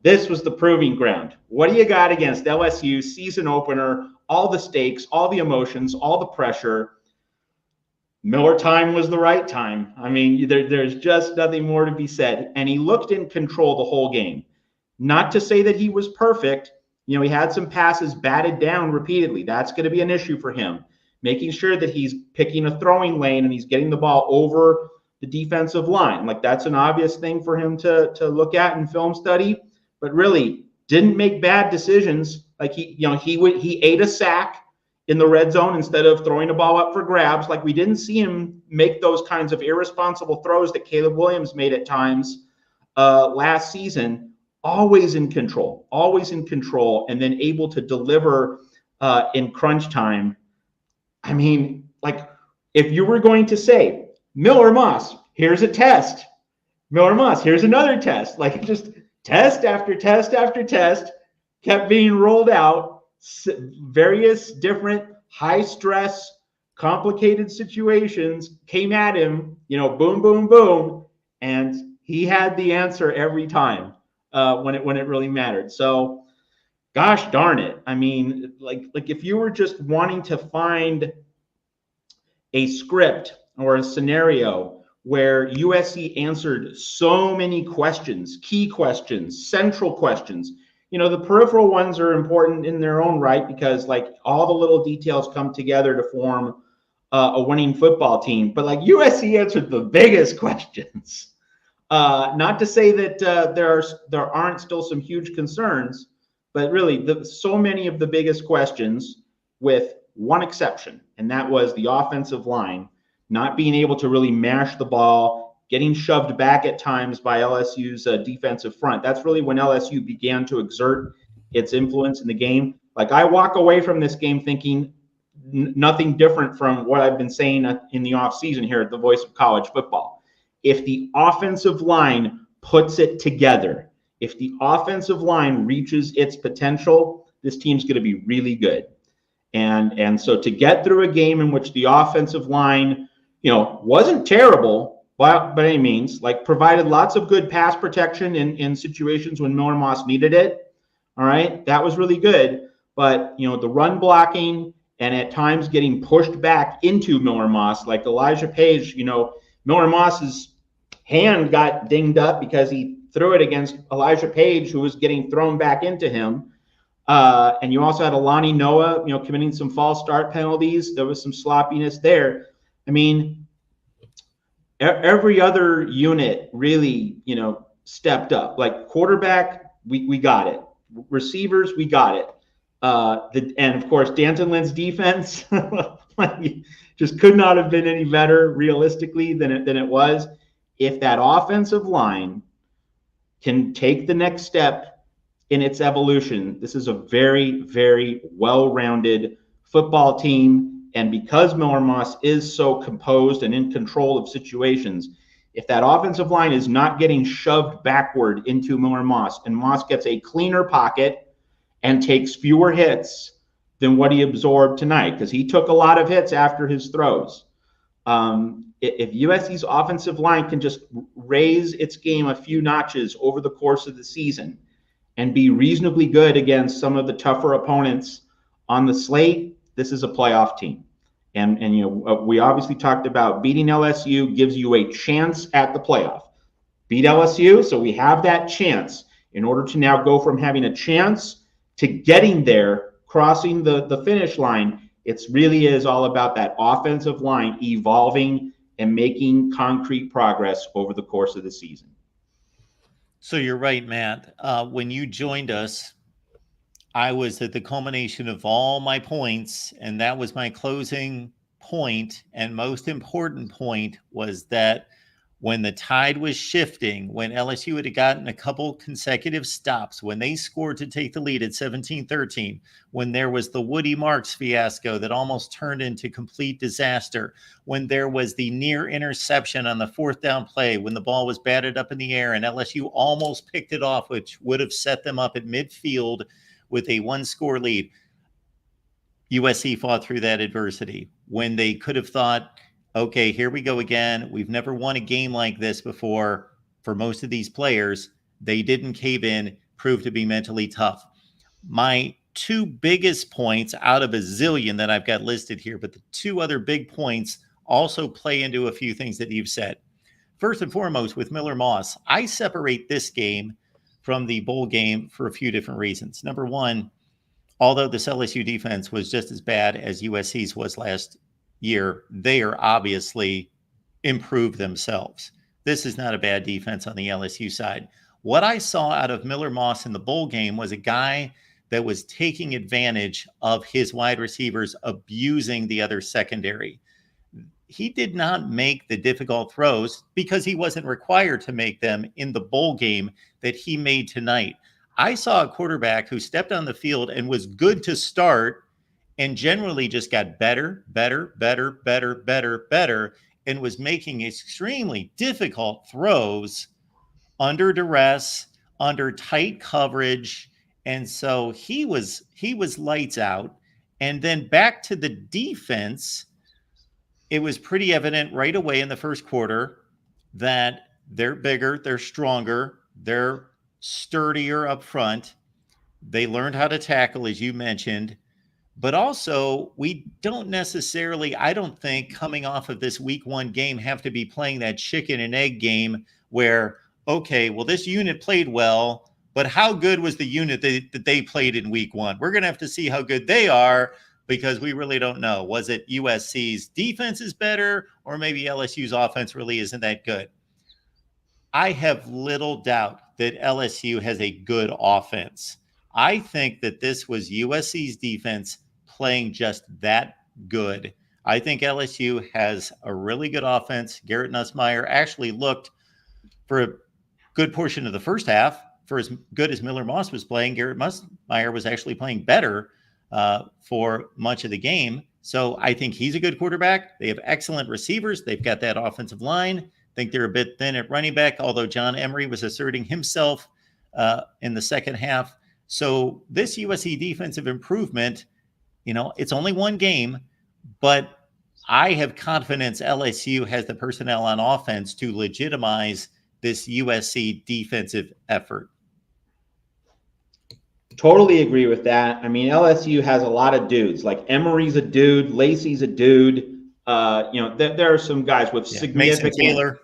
This was the proving ground. What do you got against LSU, season opener, all the stakes, all the emotions, all the pressure? Miller time was the right time. I mean, there's just nothing more to be said. And he looked in control the whole game. Not to say that he was perfect. You know, he had some passes batted down repeatedly. That's going to be an issue for him. Making sure that he's picking a throwing lane and he's getting the ball over the defensive line. Like, that's an obvious thing for him to look at in film study, but really didn't make bad decisions. Like, he ate a sack in the red zone instead of throwing the ball up for grabs. Like, we didn't see him make those kinds of irresponsible throws that Caleb Williams made at times last season. Always in control, and then able to deliver in crunch time. I mean, like, if you were going to say, Miller Moss, here's a test. Miller Moss, here's another test. Like, just test after test after test kept being rolled out. Various different high stress, complicated situations came at him, you know, boom, boom, boom. And he had the answer every time when it really mattered. So, gosh darn it. I mean, like if you were just wanting to find a script or a scenario where USC answered so many questions, key questions, central questions. You know, the peripheral ones are important in their own right because, like, all the little details come together to form a winning football team. But, like, USC answered the biggest questions. Not to say that there aren't still some huge concerns, but really so many of the biggest questions, with one exception, and that was the offensive line not being able to really mash the ball, getting shoved back at times by LSU's defensive front. That's really when LSU began to exert its influence in the game. Like, I walk away from this game thinking nothing different from what I've been saying in the offseason here at the Voice of College Football. If the offensive line puts it together, if the offensive line reaches its potential, this team's going to be really good. And so to get through a game in which the offensive line, you know, wasn't terrible by any means, like, provided lots of good pass protection in situations when Miller Moss needed it. All right, that was really good. But, you know, the run blocking and at times getting pushed back into Miller Moss, like Elijah Page, you know, Miller Moss's hand got dinged up because he threw it against Elijah Page, who was getting thrown back into him. And you also had Alani Noah, you know, committing some false start penalties. There was some sloppiness there. I mean, every other unit really, you know, stepped up. Like, quarterback, we got it. Receivers, we got it. And of course, D'Anton Lynn's defense just could not have been any better realistically than it was. If that offensive line can take the next step in its evolution, this is a very, very well-rounded football team. And because Miller Moss is so composed and in control of situations, if that offensive line is not getting shoved backward into Miller Moss, and Moss gets a cleaner pocket and takes fewer hits than what he absorbed tonight, because he took a lot of hits after his throws. If USC's offensive line can just raise its game a few notches over the course of the season and be reasonably good against some of the tougher opponents on the slate, this is a playoff team. And you know, we obviously talked about beating LSU gives you a chance at the playoff. beat LSU. So we have that chance. In order to now go from having a chance to getting there, crossing the finish line, it really is all about that offensive line evolving and making concrete progress over the course of the season. So you're right, Matt. When you joined us, I was at the culmination of all my points, and that was my closing point. And most important point was that when the tide was shifting, when LSU had gotten a couple consecutive stops, when they scored to take the lead at 17-13, when there was the Woody Marks fiasco that almost turned into complete disaster, when there was the near interception on the 4th down play, when the ball was batted up in the air and LSU almost picked it off, which would have set them up at midfield with a 1-score lead, USC fought through that adversity. When they could have thought, okay, here we go again. We've never won a game like this before for most of these players. They didn't cave in, proved to be mentally tough. My 2 biggest points out of a zillion that I've got listed here, but the 2 other big points also play into a few things that you've said. First and foremost, with Miller Moss, I separate this game from the bowl game for a few different reasons. Number one, although this LSU defense was just as bad as USC's was last year, they are obviously improved themselves. This is not a bad defense on the LSU side. What I saw out of Miller Moss in the bowl game was a guy that was taking advantage of his wide receivers abusing the other secondary. He did not make the difficult throws because he wasn't required to make them in the bowl game that he made tonight. I saw a quarterback who stepped on the field and was good to start and generally just got better, and was making extremely difficult throws under duress, under tight coverage. And so he was lights out. And then back to the defense, it was pretty evident right away in the first quarter that they're bigger, they're stronger, they're sturdier up front. They learned how to tackle, as you mentioned. But also, we don't necessarily, I don't think, coming off of this week 1 game, have to be playing that chicken and egg game where, okay, well, this unit played well, but how good was the unit that they played in week 1? We're going to have to see how good they are because we really don't know. Was it USC's defense is better, or maybe LSU's offense really isn't that good? I have little doubt that LSU has a good offense. I think that this was USC's defense playing just that good. I think LSU has a really good offense. Garrett Nussmeier actually looked for a good portion of the first half, for as good as Miller Moss was playing, Garrett Nussmeier was actually playing better for much of the game. So I think he's a good quarterback. They have excellent receivers. They've got that offensive line. I think they're a bit thin at running back, although John Emery was asserting himself in the second half. So this USC defensive improvement, it's only 1 game, but I have confidence LSU has the personnel on offense to legitimize this USC defensive effort. Totally agree with that. I mean, LSU has a lot of dudes. Like Emery's a dude, Lacey's a dude. There are some guys with significant. Mason Taylor.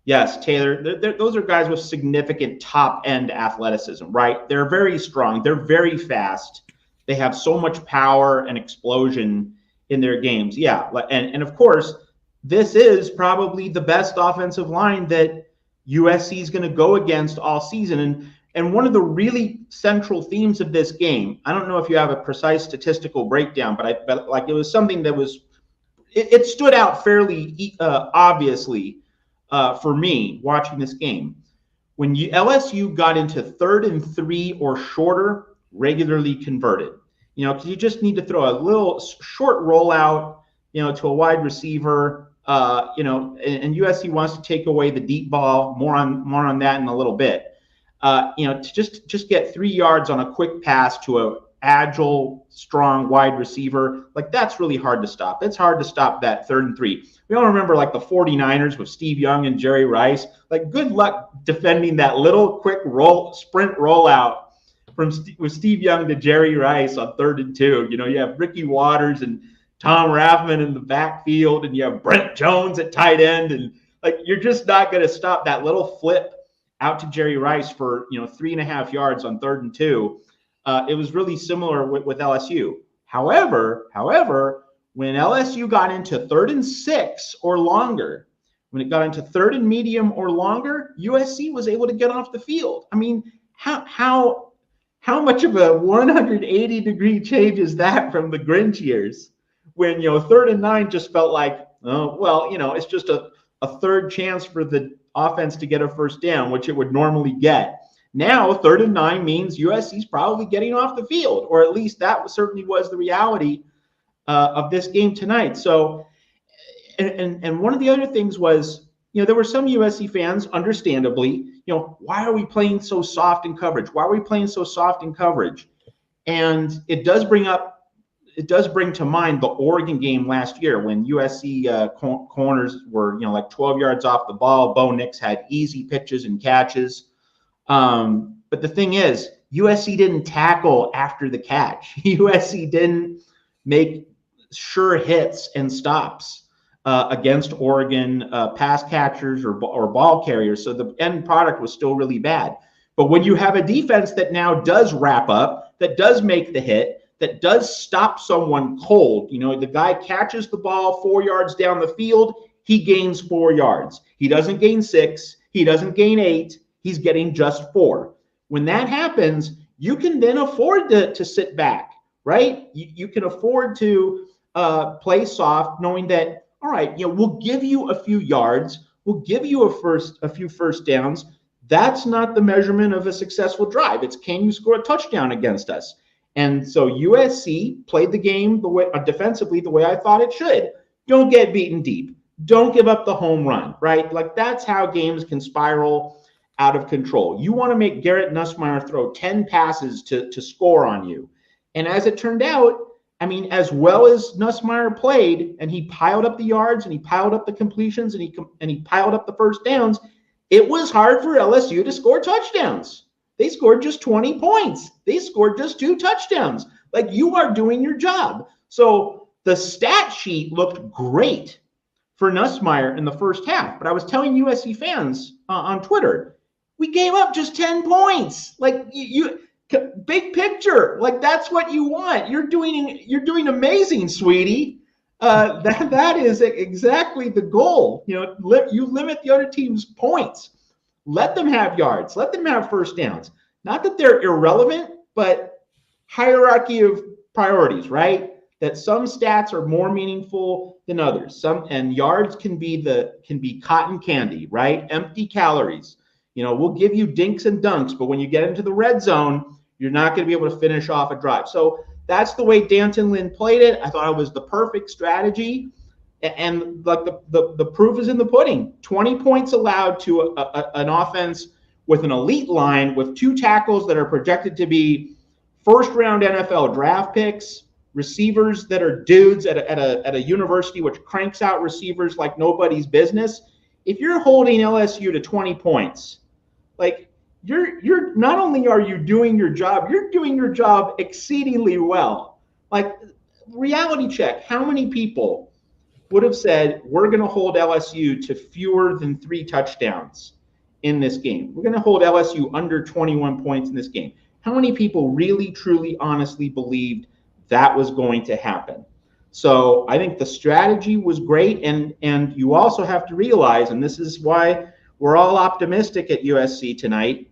Yes, Taylor. Those are guys with significant top-end athleticism, right? They're very strong. They're very fast. They have so much power and explosion in their games. Yeah, and of course, this is probably the best offensive line that USC is going to go against all season. And one of the really central themes of this game, I don't know if you have a precise statistical breakdown, but it was something that it stood out fairly obviously for me watching this game. When LSU got into 3rd and 3 or shorter, regularly converted, because you just need to throw a little short rollout, to a wide receiver, and USC wants to take away the deep ball. More on that in a little bit. To just get 3 yards on a quick pass to a agile, strong wide receiver, that's really hard to stop. It's hard to stop that 3rd and 3. We all remember the 49ers with Steve Young and Jerry Rice. Good luck defending that little quick sprint rollout with Steve Young to Jerry Rice on 3rd and 2. You have Ricky Waters and Tom Raffman in the backfield, and you have Brent Jones at tight end, and Like, you're just not going to stop that little flip out to Jerry Rice for 3.5 yards on 3rd and 2. It was really similar with LSU. However, when LSU got into 3rd and 6 or longer, when it got into 3rd and medium or longer, USC was able to get off the field. I mean, how much of a 180-degree change is that from the Grinch years, when 3rd and 9 just felt like, oh, well, it's just a third chance for the offense to get a first down, which it would normally get. Now 3rd and 9 means USC's probably getting off the field, or at least that certainly was the reality of this game tonight. So, and one of the other things was, there were some USC fans, understandably, why are we playing so soft in coverage? Why are we playing so soft in coverage? And it does bring to mind the Oregon game last year when USC corners were, like 12 yards off the ball. Bo Nix had easy pitches and catches. But the thing is, USC didn't tackle after the catch. USC didn't make sure hits and stops against Oregon pass catchers or ball carriers. So the end product was still really bad. But when you have a defense that now does wrap up, that does make the hit, that does stop someone cold, the guy catches the ball 4 yards down the field, he gains 4 yards. He doesn't gain 6. He doesn't gain 8. He's getting just 4. When that happens, you can then afford to sit back, right? You can afford to play soft, knowing that, all right, we'll give you a few yards, we'll give you a few first downs. That's not the measurement of a successful drive. It's, can you score a touchdown against us? And so USC played the game defensively the way I thought it should. Don't get beaten deep. Don't give up the home run, right? Like, that's how games can spiral out of control. You want to make Garrett Nussmeier throw 10 passes to score on you. And as it turned out, I mean, as well as Nussmeier played, and he piled up the yards, and he piled up the completions, and he piled up the first downs, it was hard for LSU to score touchdowns. They scored just 20 points. They scored just 2 touchdowns. Like, you are doing your job. So the stat sheet looked great for Nussmeier in the first half. But I was telling USC fans on Twitter, we gave up just 10 points. Like, you big picture, like, that's what you want. You're doing amazing, sweetie. That is exactly the goal. You limit the other team's points. Let them have yards. Let them have first downs. Not that they're irrelevant, but hierarchy of priorities, right? That some stats are more meaningful than others. And yards can be cotton candy, right? Empty calories. We'll give you dinks and dunks, but when you get into the red zone, you're not going to be able to finish off a drive. So that's the way D'Anton Lynn played it. I thought it was the perfect strategy. And like the proof is in the pudding. 20 points allowed to an offense with an elite line, with 2 tackles that are projected to be first-round NFL draft picks, receivers that are dudes at a university which cranks out receivers like nobody's business. If you're holding LSU to 20 points, like, you're not only are you doing your job, you're doing your job exceedingly well. Like, reality check, how many people would have said, we're going to hold LSU to fewer than 3 touchdowns in this game? We're going to hold LSU under 21 points in this game. How many people really, truly, honestly believed that was going to happen? So I think the strategy was great. And you also have to realize, and this is why we're all optimistic at USC tonight,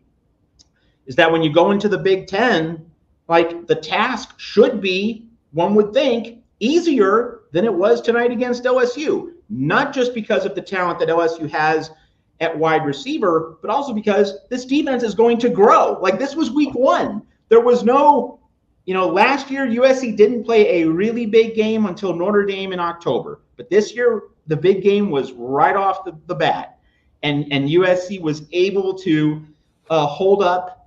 is that when you go into the Big Ten, like, the task should be, one would think, easier than it was tonight against LSU. Not just because of the talent that LSU has at wide receiver, but also because this defense is going to grow. Like, this was week 1. There was no, last year USC didn't play a really big game until Notre Dame in October. But this year, the big game was right off the bat. And USC was able to hold up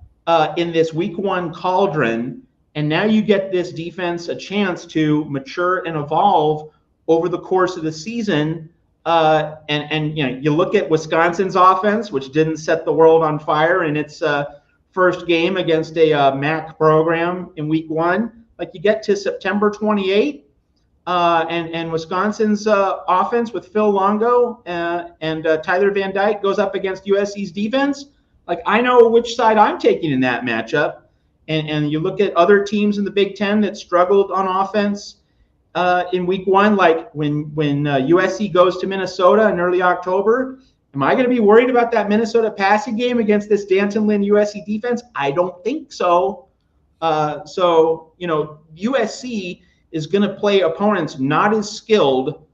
in this week 1 cauldron. And now you get this defense a chance to mature and evolve over the course of the season. And you look at Wisconsin's offense, which didn't set the world on fire in its first game against a MAC program in week 1. Like, you get to September 28th, and Wisconsin's offense with Phil Longo and Tyler Van Dyke goes up against USC's defense, like I know which side I'm taking in that matchup. And you look at other teams in the Big Ten that struggled on offense in week one, like when USC goes to Minnesota in early October. Am I going to be worried about that Minnesota passing game against this D'Anton Lynn USC defense? I don't think so. So, USC is going to play opponents not as skilled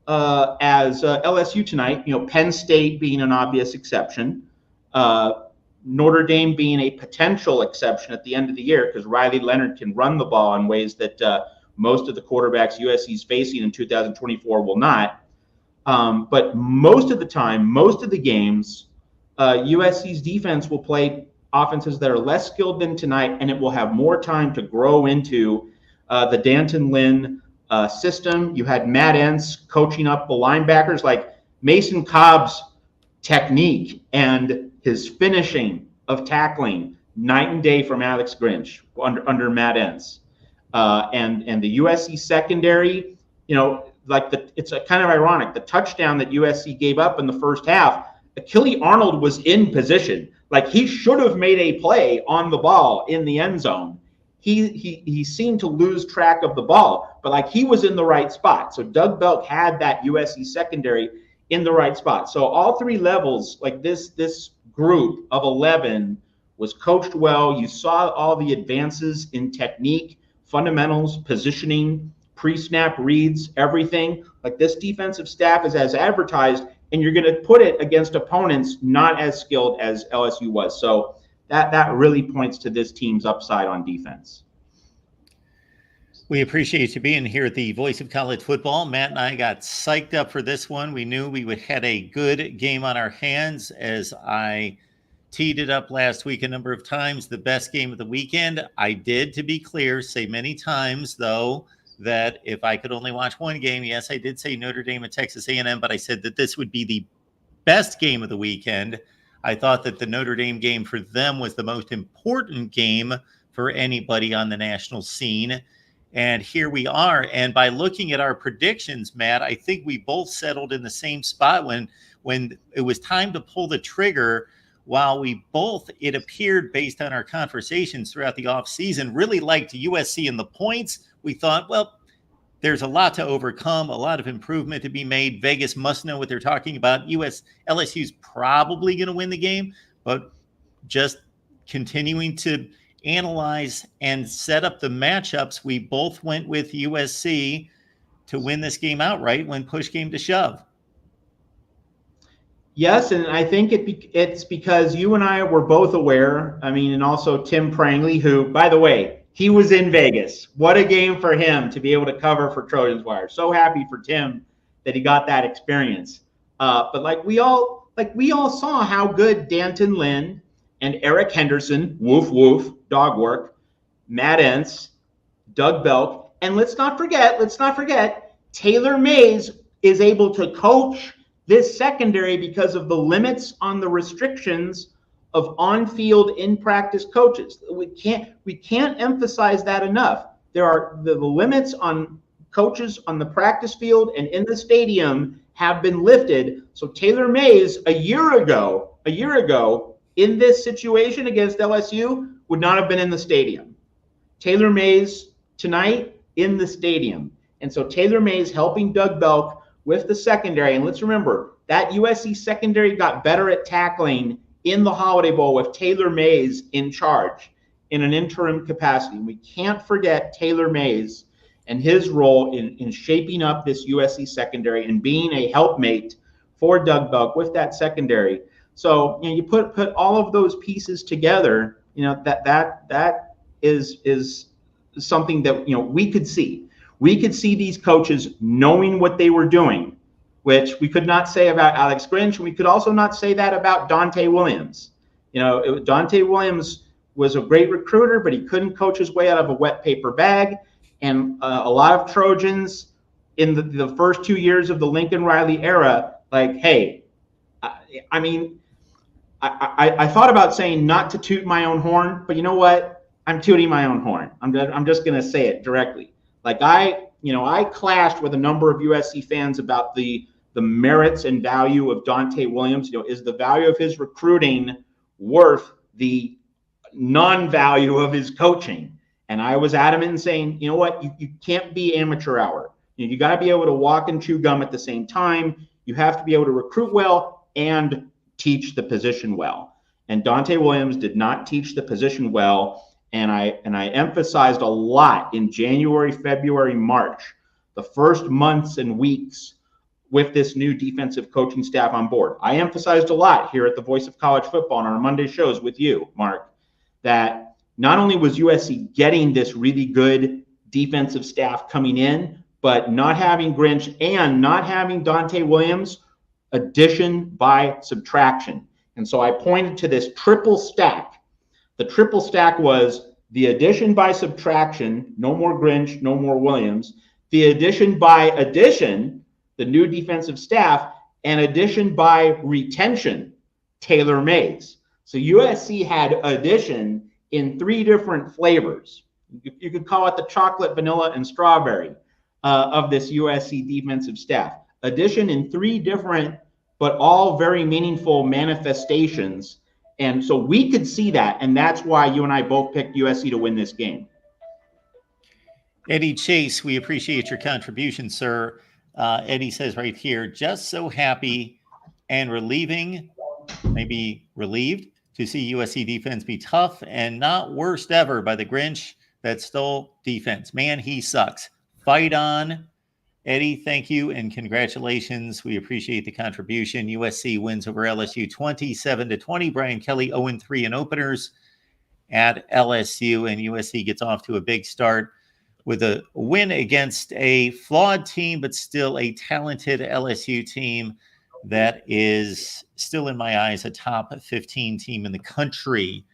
as LSU tonight, Penn State being an obvious exception, Notre Dame being a potential exception at the end of the year because Riley Leonard can run the ball in ways that most of the quarterbacks USC is facing in 2024 will not. But most of the time, most of the games, USC's defense will play offenses that are less skilled than tonight, and it will have more time to grow into the D'Anton Lynn system. You had Matt Entz coaching up the linebackers, like Mason Cobb's technique and his finishing of tackling night and day from Alex Grinch under Matt Entz. And the USC secondary, it's a kind of ironic. The touchdown that USC gave up in the first half, Achille Arnold was in position. Like he should have made a play on the ball in the end zone. He seemed to lose track of the ball, but like he was in the right spot. So Doug Belk had that USC secondary in the right spot. So all three levels, like this group of 11 was coached well. You saw all the advances in technique, fundamentals, positioning, pre-snap reads, everything. Like this defensive staff is as advertised, and you're going to put it against opponents not as skilled as LSU was. So that really points to this team's upside on defense. We appreciate you being here at the Voice of College Football. Matt and I got psyched up for this one. We knew we would had a good game on our hands, as I teed it up last week a number of times. The best game of the weekend. I did, to be clear, say many times, though, that if I could only watch one game, yes, I did say Notre Dame and Texas A&M, but I said that this would be the best game of the weekend. I thought that the Notre Dame game for them was the most important game for anybody on the national scene. And here we are. And by looking at our predictions, Matt, I think we both settled in the same spot when it was time to pull the trigger. While we both, it appeared based on our conversations throughout the offseason, really liked USC in the points, we thought, well, there's a lot to overcome, a lot of improvement to be made. Vegas must know what they're talking about. LSU's probably going to win the game, but just continuing to analyze and set up the matchups, we both went with USC to win this game outright when push came to shove. Yes, and I think it's because you and I were both aware. I mean, and also Tim Prangley, who, by the way, he was in Vegas. What a game for him to be able to cover for Trojans Wire. So happy for Tim that he got that experience. But we all saw how good D'Anton Lynn and Eric Henderson, woof woof, dog work, Matt Entz, Doug Belk, and let's not forget, Taylor Mays is able to coach this secondary because of the limits on the restrictions of on-field in-practice coaches. We can't emphasize that enough. There are the limits on coaches on the practice field and in the stadium have been lifted. So Taylor Mays a year ago, in this situation against LSU would not have been in the stadium. Taylor Mays tonight in the stadium. And so Taylor Mays helping Doug Belk with the secondary. And let's remember, that USC secondary got better at tackling in the Holiday Bowl with Taylor Mays in charge in an interim capacity. We can't forget Taylor Mays and his role in shaping up this USC secondary and being a helpmate for Doug Belk with that secondary. So you put all of those pieces together, that is something that we could see. We could see these coaches knowing what they were doing, which we could not say about Alex Grinch. We could also not say that about Dante Williams. Dante Williams was a great recruiter, but he couldn't coach his way out of a wet paper bag. And a lot of Trojans in the first 2 years of the Lincoln Riley era, like, hey, I thought about saying not to toot my own horn, but you know what? I'm tooting my own horn. I'm just going to say it directly. Like, I I clashed with a number of USC fans about the merits and value of Dante Williams. Is the value of his recruiting worth the non-value of his coaching? And I was adamant in saying, you know what, you can't be amateur hour. You got to be able to walk and chew gum at the same time. You have to be able to recruit well and teach the position well. And Dante Williams did not teach the position well. And I emphasized a lot in January, February, March, the first months and weeks with this new defensive coaching staff on board. I emphasized a lot here at the Voice of College Football on our Monday shows with you, Mark, that not only was USC getting this really good defensive staff coming in, but not having Grinch and not having Dante Williams, addition by subtraction. And so I pointed to this triple stack. The triple stack was the addition by subtraction, no more Grinch, no more Williams, the addition by addition, the new defensive staff, and addition by retention, Taylor Mays. So USC had addition in 3 different flavors. You could call it the chocolate, vanilla, and strawberry of this USC defensive staff. Addition in 3 different, but all very meaningful manifestations. And so we could see that, and that's why you and I both picked USC to win this game. Eddie Chase, we appreciate your contribution, sir. Eddie says right here, just so happy and maybe relieved to see USC defense be tough and not worst ever by the Grinch that stole defense. Man, he sucks. Fight on. Eddie, thank you and congratulations. We appreciate the contribution. USC wins over LSU 27-20. Brian Kelly 0-3 in openers at LSU, and USC gets off to a big start with a win against a flawed team, but still a talented LSU team that is still, in my eyes, a top 15 team in the country.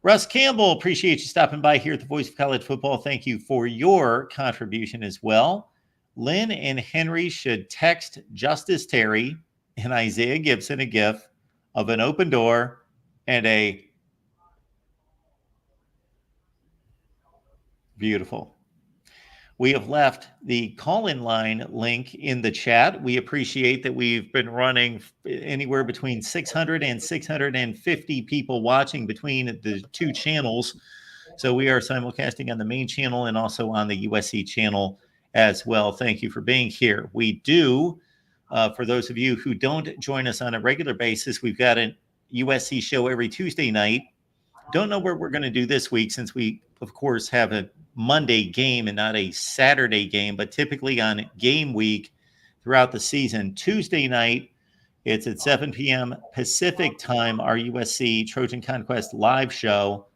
Russ Campbell, appreciate you stopping by here at the Voice of College Football. Thank you for your contribution as well. Lynn and Henry should text Justice Terry and Isaiah Gibson a gif of an open door and a beautiful. We have left the call-in line link in the chat. We appreciate that we've been running anywhere between 600 and 650 people watching between the 2 channels. So we are simulcasting on the main channel and also on the USC channel as well. Thank you for being here. We do, for those of you who don't join us on a regular basis, we've got a USC show every Tuesday night. Don't know what we're going to do this week since we, of course, have a Monday game and not a Saturday game, but typically on game week throughout the season. Tuesday night, it's at 7 p.m. Pacific time, our USC Trojan Conquest live show.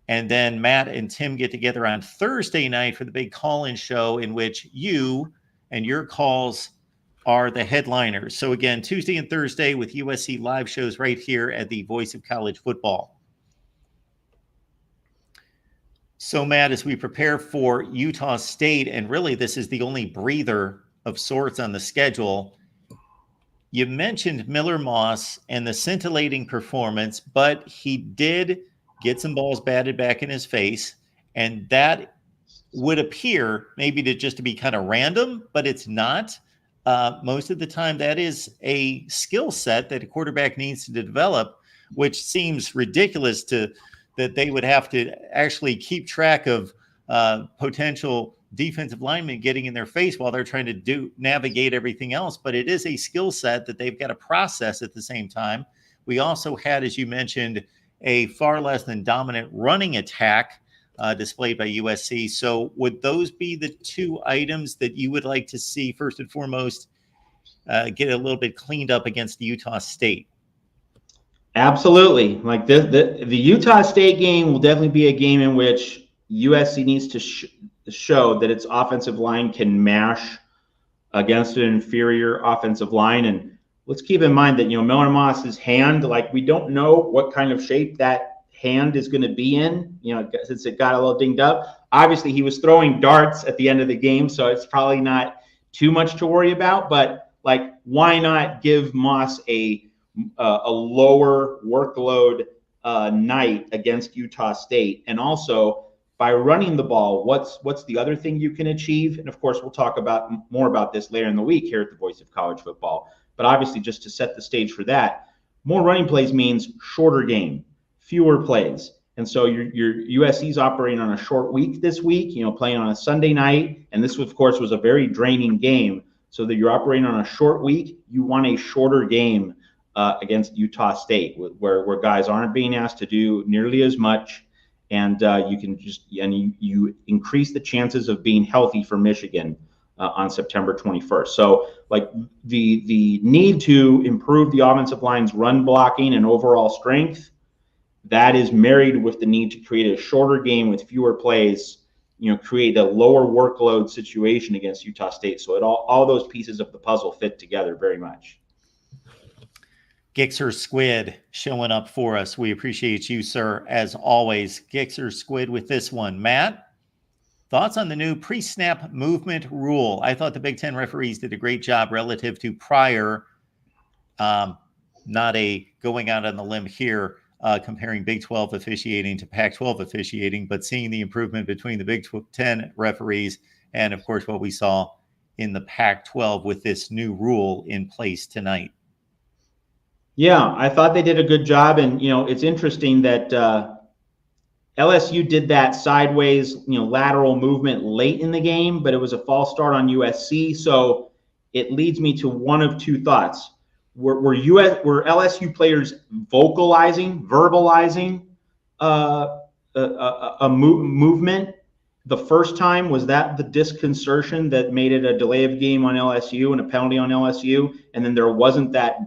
And then Matt and Tim get together on Thursday night for the big call-in show in which you and your calls are the headliners. So again, Tuesday and Thursday with USC live shows right here at the Voice of College Football. So Matt, as we prepare for Utah State, and really this is the only breather of sorts on the schedule, you mentioned Miller Moss and the scintillating performance, but he did get some balls batted back in his face, and that would appear maybe to be kind of random, but it's not. Most of the time, that is a skill set that a quarterback needs to develop, which seems ridiculous that they would have to actually keep track of potential defensive linemen getting in their face while they're trying to navigate everything else. But it is a skill set that they've got to process at the same time. We also had, as you mentioned, a far less than dominant running attack displayed by USC. So would those be the 2 items that you would like to see first and foremost get a little bit cleaned up against Utah State? Absolutely. Like the Utah State game will definitely be a game in which USC needs to show that its offensive line can mash against an inferior offensive line. And let's keep in mind that, Miller Moss's hand, like we don't know what kind of shape that hand is going to be in, since it got a little dinged up. Obviously, he was throwing darts at the end of the game, so it's probably not too much to worry about. But, why not give Moss a lower workload night against Utah State? And also, by running the ball, what's the other thing you can achieve? And of course, we'll talk about more about this later in the week here at the Voice of College Football. But obviously, just to set the stage for that, more running plays means shorter game, fewer plays. And so your USC's operating on a short week this week, playing on a Sunday night. And this, of course, was a very draining game. So that you're operating on a short week, you want a shorter game against Utah State, where guys aren't being asked to do nearly as much. And you increase the chances of being healthy for Michigan on September 21st. So like the need to improve the offensive line's run blocking and overall strength, that is married with the need to create a shorter game with fewer plays, create a lower workload situation against Utah State. So all those pieces of the puzzle fit together very much. Gixxer Squid showing up for us. We appreciate you, sir, as always. Gixxer Squid with this one. Matt, thoughts on the new pre-snap movement rule? I thought the Big Ten referees did a great job relative to prior, not a going out on the limb here, comparing Big 12 officiating to Pac-12 officiating, but seeing the improvement between the Big 10 referees and, of course, what we saw in the Pac-12 with this new rule in place tonight. Yeah, I thought they did a good job. And, it's interesting that LSU did that sideways, lateral movement late in the game, but it was a false start on USC. So it leads me to one of two thoughts. Were LSU players verbalizing a movement the first time? Was that the disconcertion that made it a delay of game on LSU and a penalty on LSU? And then there wasn't that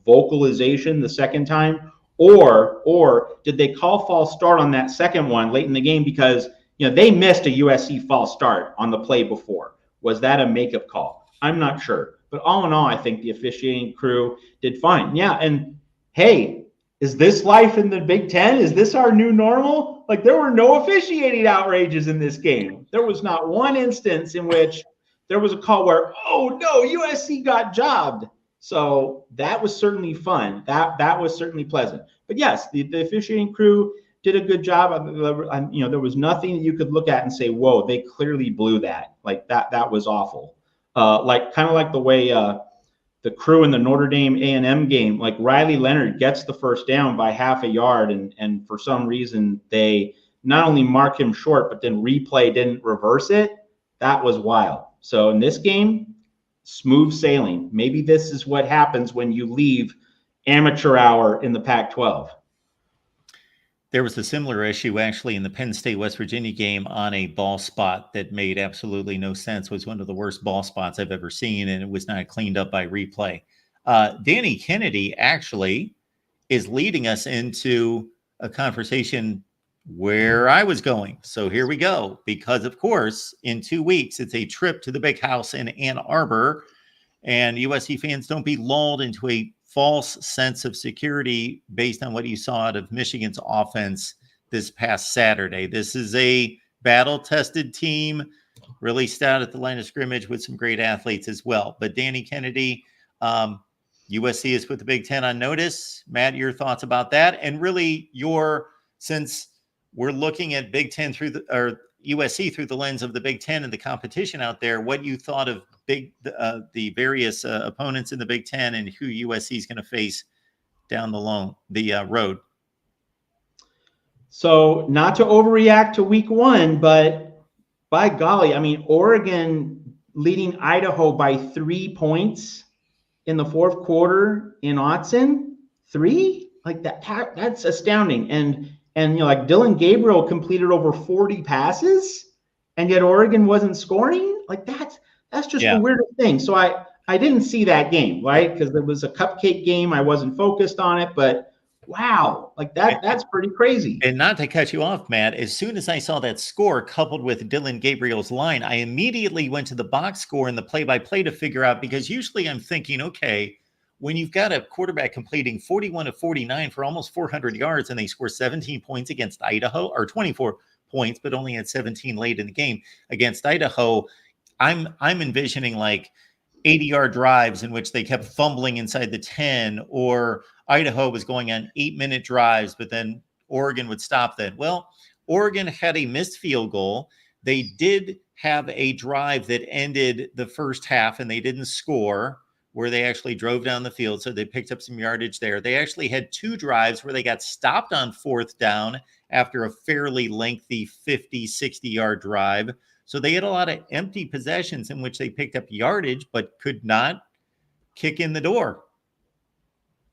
vocalization the second time? Or did they call false start on that second one late in the game because they missed a USC false start on the play before? Was that a makeup call? I'm not sure. But all in all, I think the officiating crew did fine. Yeah, and hey, is this life in the Big Ten? Is this our new normal? Like, there were no officiating outrages in this game. There was not one instance in which there was a call where, oh no, USC got jobbed. So that was certainly fun. That was certainly pleasant. But yes, the officiating crew did a good job. There was nothing that you could look at and say, whoa, they clearly blew that. Like that was awful. Kind of like the way the crew in the Notre Dame A&M game, like Riley Leonard gets the first down by half a yard, and for some reason they not only mark him short, but then replay didn't reverse it. That was wild. So in this game, smooth sailing. Maybe this is what happens when you leave amateur hour in the Pac-12. There was a similar issue actually in the Penn State-West Virginia game on a ball spot that made absolutely no sense. It was one of the worst ball spots I've ever seen, and it was not cleaned up by replay. Danny Kennedy actually is leading us into a conversation where I was going. So here we go. Because, of course, in 2 weeks, it's a trip to the Big House in Ann Arbor, and USC fans, don't be lulled into a false sense of security based on what you saw out of Michigan's offense this past Saturday. This is a battle-tested team, really stout at the line of scrimmage with some great athletes as well. But Danny Kennedy, USC has put the Big Ten on notice. Matt, your thoughts about that? And really since we're looking at Big Ten or USC through the lens of the Big Ten and the competition out there, what you thought of the various opponents in the Big Ten and who USC is going to face down the road. So not to overreact to week one, but by golly, I mean, Oregon leading Idaho by 3 points in the fourth quarter in Autzen, 3? Like that's astounding. And like Dylan Gabriel completed over 40 passes, and yet Oregon wasn't scoring. Like that's just the weirdest thing. So I didn't see that game, right? Because it was a cupcake game. I wasn't focused on it, but wow, like that's pretty crazy. And not to cut you off, Matt, as soon as I saw that score coupled with Dylan Gabriel's line, I immediately went to the box score and the play-by-play to figure out, because usually I'm thinking, okay, when you've got a quarterback completing 41 of 49 for almost 400 yards and they score 17 points against Idaho, or 24 points, but only had 17 late in the game against Idaho, I'm envisioning like 80-yard drives in which they kept fumbling inside the 10, or Idaho was going on 8-minute drives, but then Oregon would stop that. Well, Oregon had a missed field goal. They did have a drive that ended the first half and they didn't score, where they actually drove down the field. So they picked up some yardage there. They actually had 2 drives where they got stopped on 4th down after a fairly lengthy 50, 60-yard drive. So they had a lot of empty possessions in which they picked up yardage, but could not kick in the door.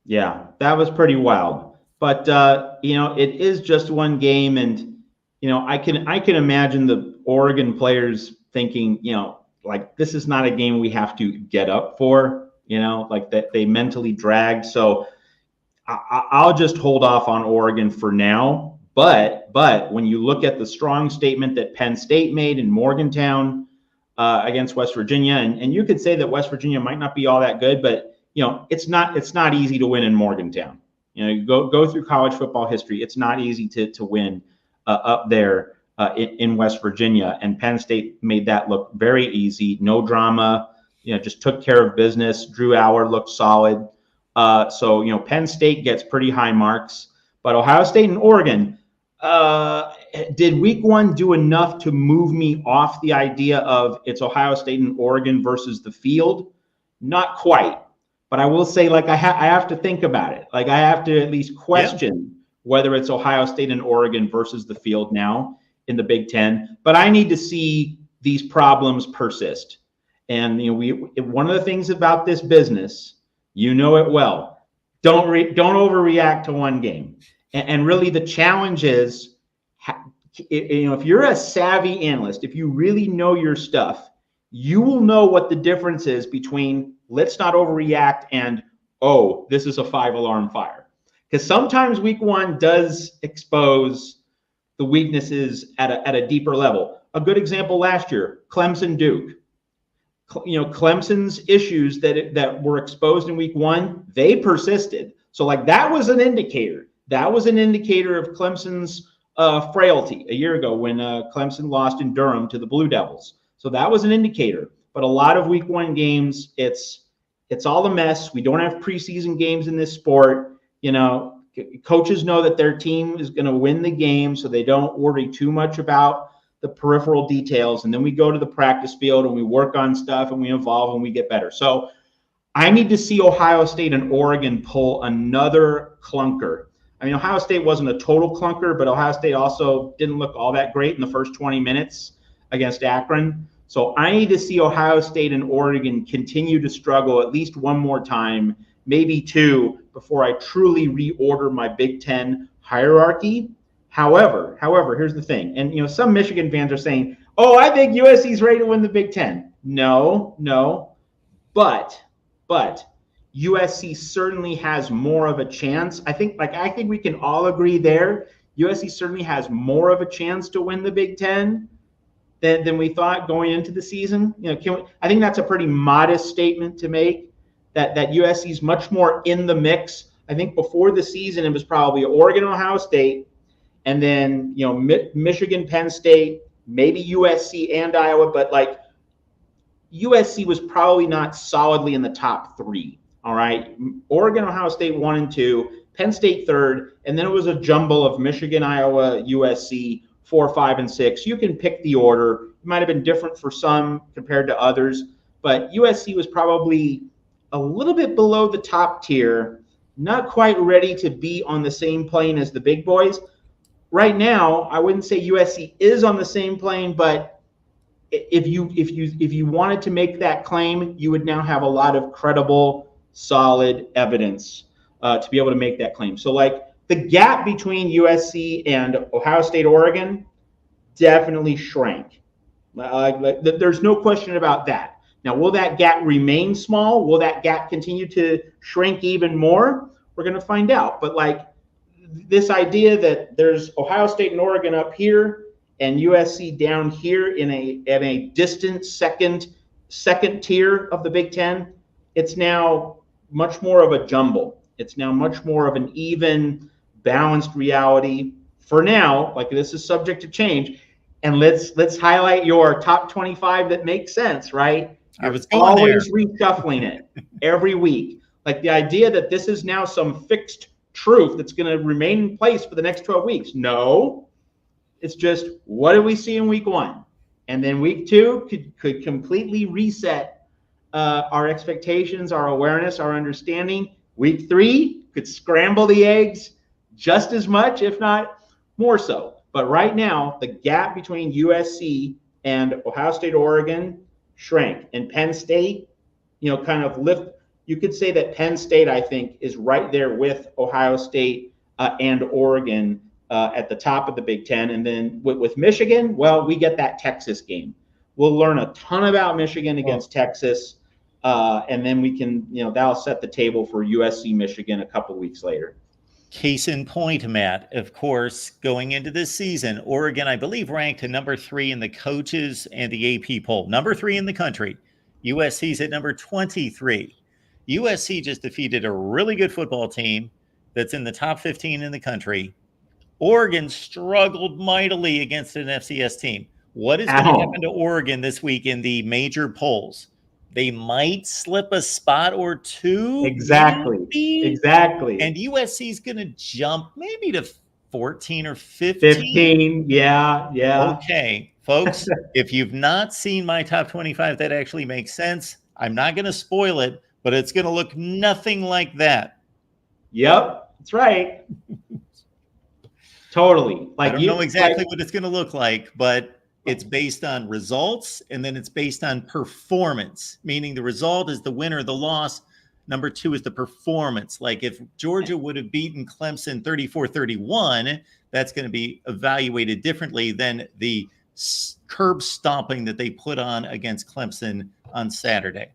Yeah, that was pretty wild. But it is just one game, and I can imagine the Oregon players thinking, like, this is not a game we have to get up for, like that they mentally dragged. So I'll just hold off on Oregon for now. But when you look at the strong statement that Penn State made in Morgantown against West Virginia, and you could say that West Virginia might not be all that good, but it's not easy to win in Morgantown. You go through college football history. It's not easy to win up there in West Virginia. And Penn State made that look very easy. No drama. Just took care of business. Drew Allar looked solid. So Penn State gets pretty high marks. But Ohio State and Oregon, did week 1 do enough to move me off the idea of it's Ohio State and Oregon versus the field? Not quite. But I will say, like, I have to think about it. Like, I have to at least question whether it's Ohio State and Oregon versus the field now in the Big Ten. But I need to see these problems persist. And one of the things about this business, it well, don't overreact to one game. And really, the challenge is, if you're a savvy analyst, if you really know your stuff, you will know what the difference is between let's not overreact and, oh, this is a 5-alarm fire. Because sometimes week 1 does expose the weaknesses at a deeper level. A good example last year, Clemson-Duke. Clemson's issues that were exposed in week 1, they persisted. So, like, that was an indicator. That was an indicator of Clemson's frailty a year ago when Clemson lost in Durham to the Blue Devils. So that was an indicator. But a lot of week 1 games, it's all a mess. We don't have preseason games in this sport. Coaches know that their team is going to win the game, so they don't worry too much about the peripheral details. And then we go to the practice field and we work on stuff and we evolve and we get better. So I need to see Ohio State and Oregon pull another clunker. I mean, Ohio State wasn't a total clunker, but Ohio State also didn't look all that great in the first 20 minutes against Akron. So I need to see Ohio State and Oregon continue to struggle at least one more time, maybe 2, before I truly reorder my Big Ten hierarchy. However, here's the thing. And, some Michigan fans are saying, oh, I think USC's ready to win the Big Ten. No. But USC certainly has more of a chance. I think we can all agree there. USC certainly has more of a chance to win the Big Ten than we thought going into the season. I think that's a pretty modest statement to make, that USC is much more in the mix. I think before the season, it was probably Oregon, Ohio State, and then, Michigan, Penn State, maybe USC and Iowa, but like USC was probably not solidly in the top 3. All right. Oregon, Ohio State 1 and 2, Penn State 3rd, and then it was a jumble of Michigan, Iowa, USC 4, 5, and 6. You can pick the order. It might have been different for some compared to others, but USC was probably a little bit below the top tier, not quite ready to be on the same plane as the big boys. Right now, I wouldn't say USC is on the same plane, but if you wanted to make that claim, you would now have a lot of credible, solid evidence to be able to make that claim. So, like, the gap between USC and Ohio State, Oregon definitely shrank. There's no question about that. Now, will that gap remain small? Will that gap continue to shrink even more? We're going to find out. But, like, this idea that there's Ohio State and Oregon up here and USC down here in a distant second tier of the Big Ten, it's now much more of a jumble. It's now much more of an even, balanced reality. For now, like, this is subject to change. And let's highlight your top 25 that makes sense, right? I was always reshuffling it every week. Like, the idea that this is now some fixed truth that's going to remain in place for the next 12 weeks. No, It's just, what did we see in week 1? And then week 2 could completely reset our expectations, our awareness, our understanding. Week 3 could scramble the eggs just as much, if not more so. But right now, the gap between USC and Ohio State, Oregon shrank. And Penn State, kind of lift. You could say that Penn State, I think, is right there with Ohio State and Oregon at the top of the Big Ten. And then with Michigan, well, we get that Texas game. We'll learn a ton about Michigan against Texas. And then we can, that'll set the table for USC Michigan a couple weeks later. Case in point, Matt, of course, going into this season, Oregon, I believe, ranked to number 3 in the coaches and the AP poll. Number 3 in the country. USC's at number 23. USC just defeated a really good football team that's in the top 15 in the country. Oregon struggled mightily against an FCS team. What is going to happen to Oregon this week in the major polls? They might slip a spot or 2. Exactly. Maybe. Exactly. And USC is going to jump maybe to 14 or 15. 15. Yeah. Okay, folks, if you've not seen my top 25, that actually makes sense. I'm not going to spoil it, but it's going to look nothing like that. Yep. That's right. Totally. I don't know exactly what it's going to look like, but it's based on results, and then it's based on performance, meaning the result is the win or the loss. Number 2 is the performance. Like if Georgia would have beaten Clemson 34-31, that's going to be evaluated differently than the curb stomping that they put on against Clemson on Saturday.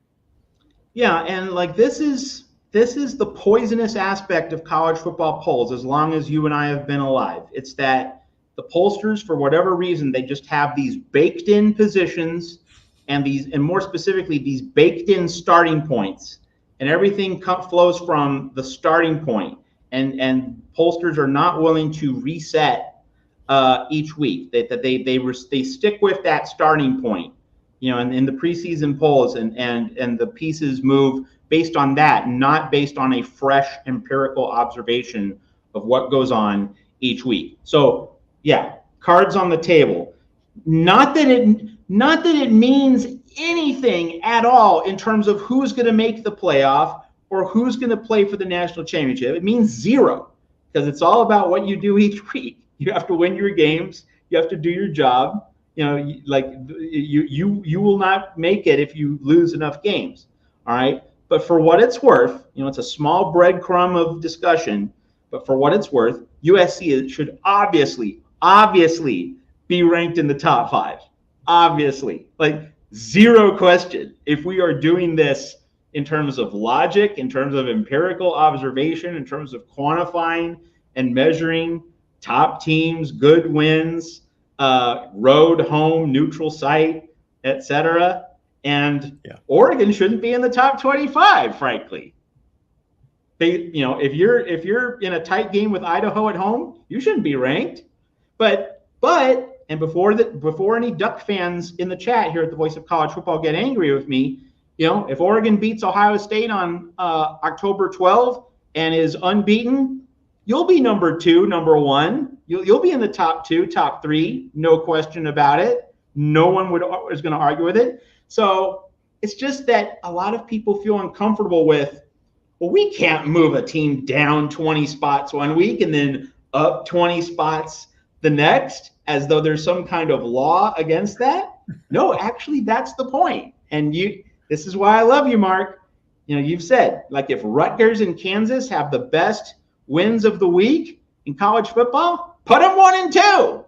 Yeah, and like this is the poisonous aspect of college football polls as long as you and I have been alive. It's that the pollsters, for whatever reason, they just have these baked in positions and more specifically, these baked in starting points, and everything flows from the starting point. And pollsters are not willing to reset each week. They stick with that starting point, in the preseason polls, and the pieces move based on that, not based on a fresh empirical observation of what goes on each week. So yeah, cards on the table. Not that it means anything at all in terms of who's going to make the playoff or who's going to play for the national championship. It means 0, because it's all about what you do each week. You have to win your games. You have to do your job. You will not make it if you lose enough games. All right. But for what it's worth, it's a small breadcrumb of discussion. But for what it's worth, USC should obviously be ranked in the top 5. Obviously, like 0 question. If we are doing this in terms of logic, in terms of empirical observation, in terms of quantifying and measuring top teams, good wins, road, home, neutral site, etc. And Oregon shouldn't be in the top 25, frankly. If you're in a tight game with Idaho at home, you shouldn't be ranked. But before any Duck fans in the chat here at the Voice of College Football get angry with me, if Oregon beats Ohio State on October 12th and is unbeaten, you'll be number 2, number 1. You'll be in the top 2, top 3, no question about it. No one is going to argue with it. So it's just that a lot of people feel uncomfortable with, well, we can't move a team down 20 spots one week and then up 20 spots the next, as though there's some kind of law against that. No, actually, that's the point. And this is why I love you, Mark. You've said, like, if Rutgers and Kansas have the best wins of the week in college football, put them 1 and 2.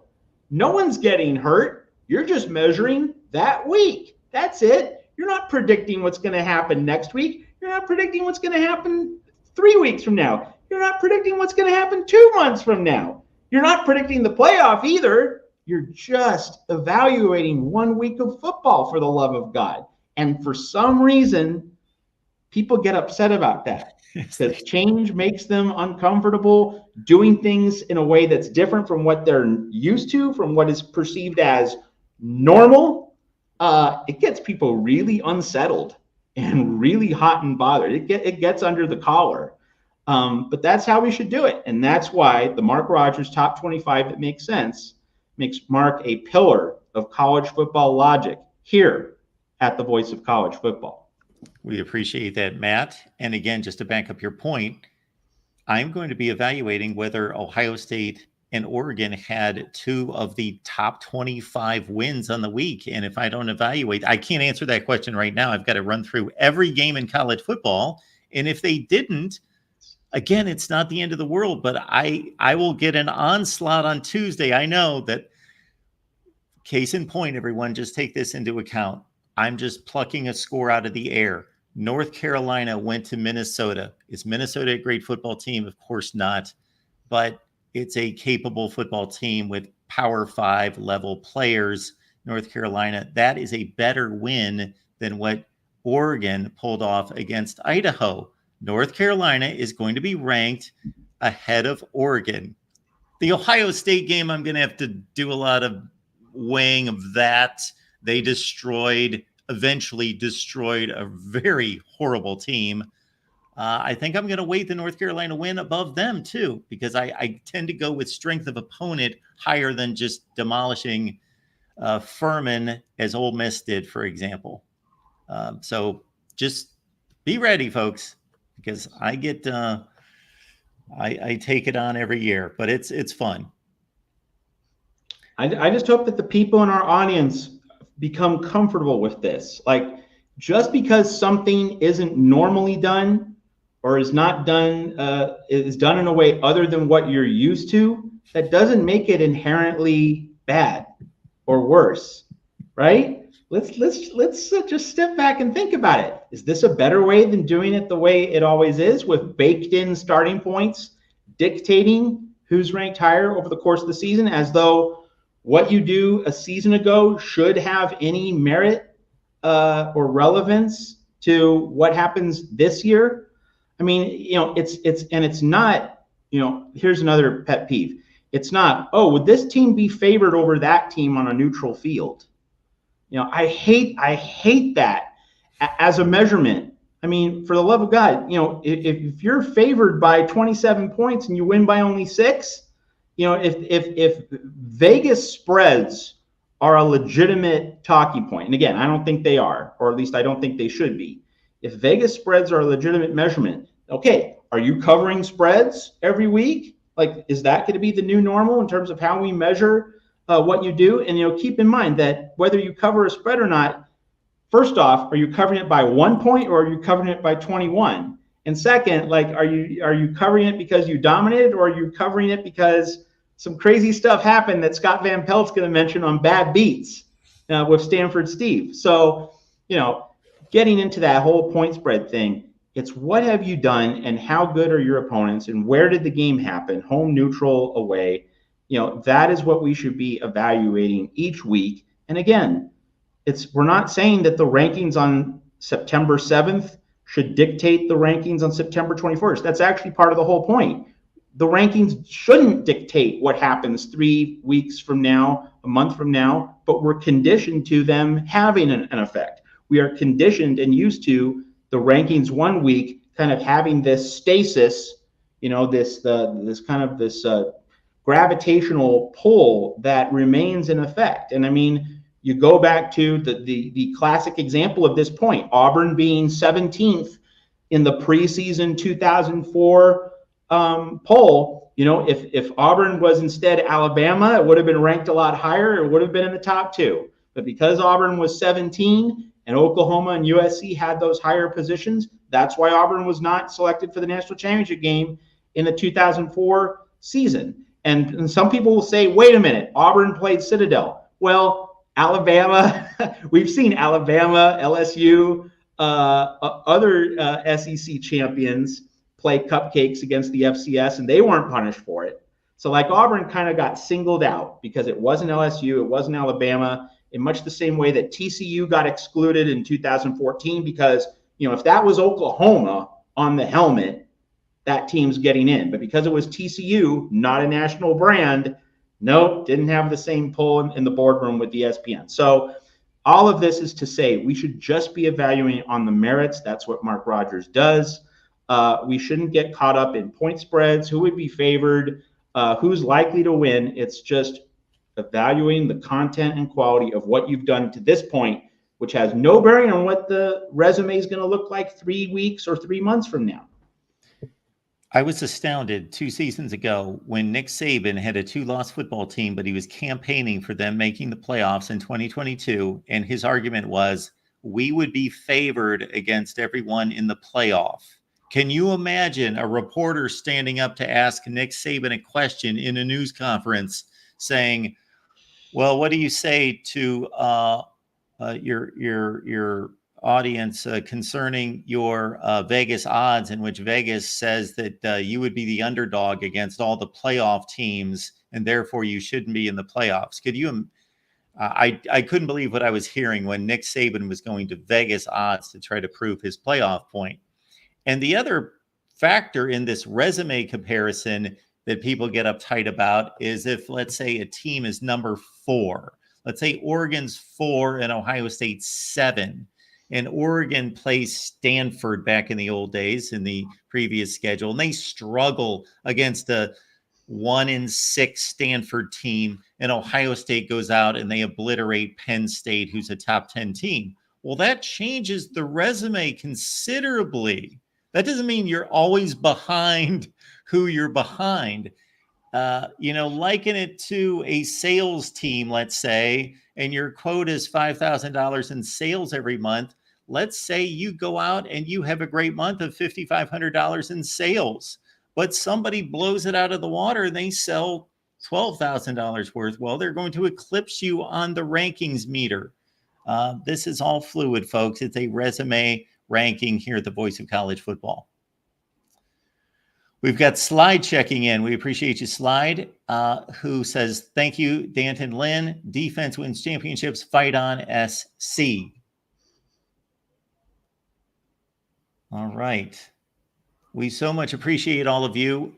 No one's getting hurt. You're just measuring that week. That's it. You're not predicting what's going to happen next week. You're not predicting what's going to happen 3 weeks from now. You're not predicting what's going to happen 2 months from now. You're not predicting the playoff either. You're just evaluating 1 week of football, for the love of God. And for some reason, people get upset about that because change makes them uncomfortable. Doing things in a way that's different from what they're used to, from what is perceived as normal, it gets people really unsettled and really hot and bothered. It gets under the collar. But that's how we should do it. And that's why the Mark Rogers top 25, that makes sense, makes Mark a pillar of college football logic here at the Voice of College Football. We appreciate that, Matt. And again, just to back up your point, I'm going to be evaluating whether Ohio State and Oregon had 2 of the top 25 wins on the week. And if I don't evaluate, I can't answer that question right now. I've got to run through every game in college football. And if they didn't, again, it's not the end of the world, but I will get an onslaught on Tuesday. I know that. Case in point, everyone, just take this into account. I'm just plucking a score out of the air. North Carolina went to Minnesota. Is Minnesota a great football team? Of course not. But it's a capable football team with Power 5 level players. North Carolina, that is a better win than what Oregon pulled off against Idaho. North Carolina is going to be ranked ahead of Oregon. The Ohio State game, I'm going to have to do a lot of weighing of that. They eventually destroyed a very horrible team. I think I'm going to weight the North Carolina win above them too, because I tend to go with strength of opponent higher than just demolishing Furman as Ole Miss did, for example. So just be ready, folks, because I get I take it on every year, but it's fun. I just hope that the people in our audience become comfortable with this. Like, just because something isn't normally done or is not done, is done in a way other than what you're used to, that doesn't make it inherently bad or worse, right? Let's just step back and think about it. Is this a better way than doing it the way it always is, with baked in starting points dictating who's ranked higher over the course of the season, as though what you do a season ago should have any merit or relevance to what happens this year? I mean, it's not, here's another pet peeve. It's not, oh, would this team be favored over that team on a neutral field? I hate that as a measurement. I mean, for the love of God, if you're favored by 27 points and you win by only 6, if Vegas spreads are a legitimate talking point, and again, I don't think they are, or at least I don't think they should be. If Vegas spreads are a legitimate measurement, okay, are you covering spreads every week? Like, is that going to be the new normal in terms of how we measure what you do? And keep in mind that whether you cover a spread or not, first off, are you covering it by 1 point or are you covering it by 21? And second, like, are you covering it because you dominated, or are you covering it because some crazy stuff happened that Scott Van Pelt's going to mention on Bad Beats with Stanford Steve? So, getting into that whole point spread thing, it's what have you done and how good are your opponents and where did the game happen, home, neutral, away? That is what we should be evaluating each week. And again, we're not saying that the rankings on September 7th should dictate the rankings on September 21st. That's actually part of the whole point. The rankings shouldn't dictate what happens 3 weeks from now, a month from now, but we're conditioned to them having an effect. We are conditioned and used to the rankings 1 week kind of having this stasis, this gravitational pull that remains in effect. And I mean, you go back to the classic example of this point, Auburn being 17th in the preseason 2004 poll. If Auburn was instead Alabama, it would have been ranked a lot higher. It would have been in the top 2. But because Auburn was 17 and Oklahoma and USC had those higher positions, that's why Auburn was not selected for the national championship game in the 2004 season. And some people will say, wait a minute, Auburn played Citadel. Well, Alabama, we've seen Alabama, LSU, other SEC champions play cupcakes against the FCS, and they weren't punished for it. So like, Auburn kind of got singled out because it wasn't LSU, it wasn't Alabama, in much the same way that TCU got excluded in 2014 because, if that was Oklahoma on the helmet, that team's getting in. But because it was TCU, not a national brand, nope, didn't have the same pull in the boardroom with the ESPN. So all of this is to say we should just be evaluating on the merits. That's what Mark Rogers does. We shouldn't get caught up in point spreads, who would be favored, who's likely to win. It's just evaluating the content and quality of what you've done to this point, which has no bearing on what the resume is going to look like 3 weeks or 3 months from now. I was astounded 2 seasons ago when Nick Saban had a 2-loss football team, but he was campaigning for them making the playoffs in 2022. And his argument was, we would be favored against everyone in the playoff. Can you imagine a reporter standing up to ask Nick Saban a question in a news conference saying, well, what do you say to your audience concerning your Vegas odds, in which Vegas says that you would be the underdog against all the playoff teams and therefore you shouldn't be in the playoffs? Could you I couldn't believe what I was hearing when Nick Saban was going to Vegas odds to try to prove his playoff point. And the other factor in this resume comparison that people get uptight about is if, let's say, a team is number 4, let's say Oregon's 4 and Ohio State's 7, and Oregon plays Stanford back in the old days in the previous schedule, and they struggle against a 1-6 Stanford team, and Ohio State goes out and they obliterate Penn State, who's a top 10 team. Well, that changes the resume considerably. That doesn't mean you're always behind who you're behind. Liken it to a sales team, let's say, and your quota is $5,000 in sales every month. Let's say you go out and you have a great month of $5,500 in sales, but somebody blows it out of the water and they sell $12,000 worth. Well, they're going to eclipse you on the rankings meter. This is all fluid, folks. It's a resume ranking here at the Voice of College Football. We've got Slide checking in. We appreciate you, Slide, who says, thank you, Danton Lynn. Defense wins championships. Fight on, SC. All right. We so much appreciate all of you.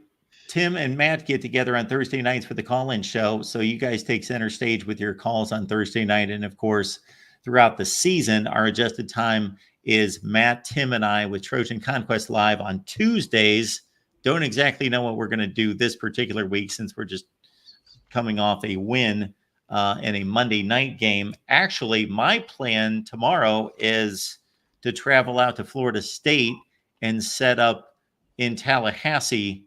Tim and Matt get together on Thursday nights for the call-in show. So you guys take center stage with your calls on Thursday night. And of course, throughout the season, our adjusted time is Matt, Tim, and I with Trojan Conquest Live on Tuesdays. Don't exactly know what we're going to do this particular week since we're just coming off a win in a Monday night game. Actually, my plan tomorrow is to travel out to Florida State and set up in Tallahassee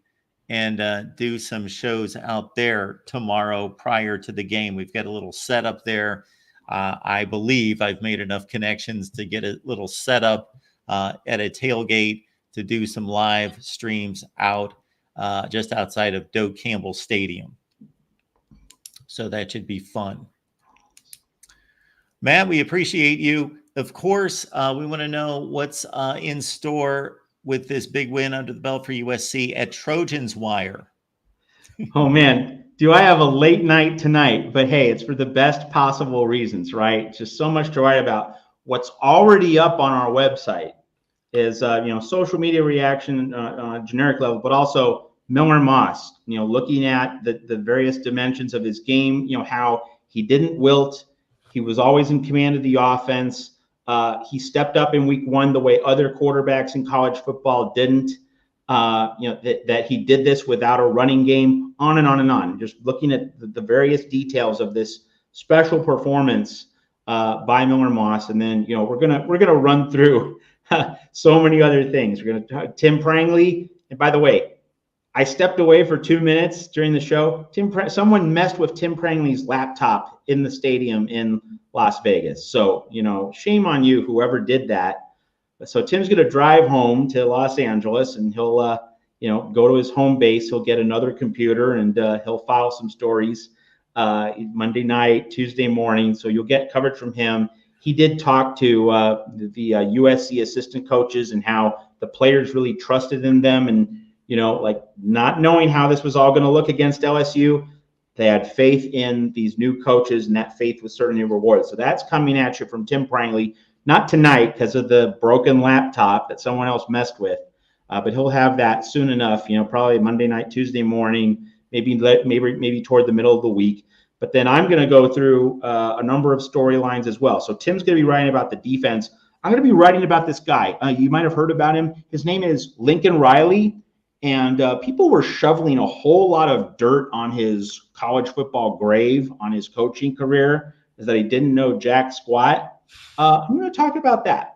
and do some shows out there tomorrow prior to the game. We've got a little setup there. I believe I've made enough connections to get a little setup at a tailgate to do some live streams out just outside of Doak Campbell Stadium. So that should be fun. Matt, we appreciate you. Of course, we want to know what's in store with this big win under the belt for USC at Trojans Wire. Oh, man. Do I have a late night tonight? But hey, it's for the best possible reasons, right? Just so much to write about. What's already up on our website is, social media reaction on a generic level, but also Miller Moss, looking at the various dimensions of his game, how he didn't wilt. He was always in command of the offense. He stepped up in week 1 the way other quarterbacks in college football didn't. That he did this without a running game, on and on and on. Just looking at the various details of this special performance by Miller Moss, and then we're gonna run through so many other things. We're gonna talk Tim Prangley, and by the way, I stepped away for 2 minutes during the show. Someone messed with Tim Prangley's laptop in the stadium in Las Vegas. So shame on you, whoever did that. So Tim's going to drive home to Los Angeles, and he'll, go to his home base. He'll get another computer, and he'll file some stories Monday night, Tuesday morning. So you'll get coverage from him. He did talk to the USC assistant coaches and how the players really trusted in them, and not knowing how this was all going to look against LSU, they had faith in these new coaches, and that faith was certainly rewarded. So that's coming at you from Tim Prangley. Not tonight because of the broken laptop that someone else messed with, but he'll have that soon enough. Probably Monday night, Tuesday morning, maybe toward the middle of the week. But then I'm going to go through a number of storylines as well. So Tim's going to be writing about the defense. I'm going to be writing about this guy. You might have heard about him. His name is Lincoln Riley. And people were shoveling a whole lot of dirt on his college football grave, on his coaching career, is that he didn't know jack squat. I'm going to talk about that.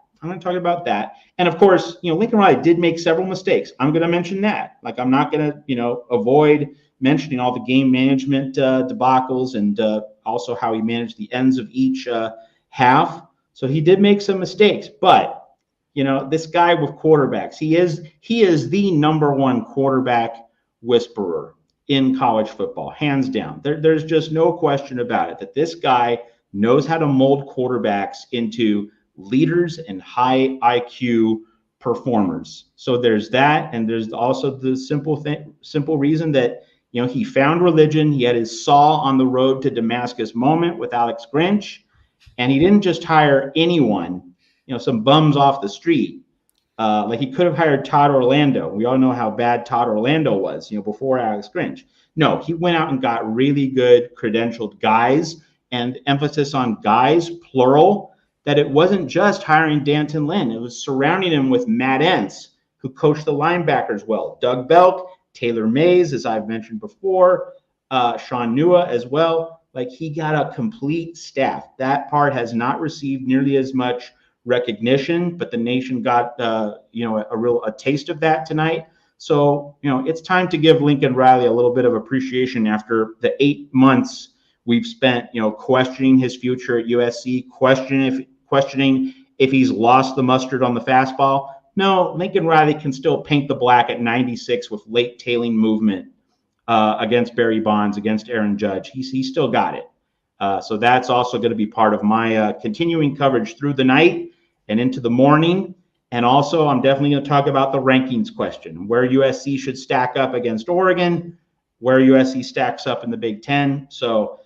And of course, Lincoln Riley did make several mistakes. I'm going to mention that. Like, I'm not going to, avoid mentioning all the game management debacles and also how he managed the ends of each half. So he did make some mistakes, but this guy with quarterbacks, he is the number one quarterback whisperer in college football, hands down. There's just no question about it that this guy knows how to mold quarterbacks into leaders and high IQ performers. So there's that, and there's also the simple reason that he found religion. He had his Saul on the road to Damascus moment with Alex Grinch, and he didn't just hire anyone. Some bums off the street. Like, he could have hired Todd Orlando. We all know how bad Todd Orlando was, before Alex Grinch. No, he went out and got really good credentialed guys, and emphasis on guys, plural, that it wasn't just hiring D'Anton Lynn. It was surrounding him with Matt Entz, who coached the linebackers well, Doug Belk, Taylor Mays, as I've mentioned before, Sean Nua as well. Like, he got a complete staff. That part has not received nearly as much recognition, but the nation got a taste of that tonight. So it's time to give Lincoln Riley a little bit of appreciation after the 8 months we've spent questioning his future at USC, questioning if he's lost the mustard on the fastball. No, Lincoln Riley can still paint the black at 96 with late tailing movement against Barry Bonds, against Aaron Judge. He's still got it. So that's also going to be part of my continuing coverage through the night and into the morning. And also, I'm definitely going to talk about the rankings question, where USC should stack up against Oregon, where USC stacks up in the Big Ten. So,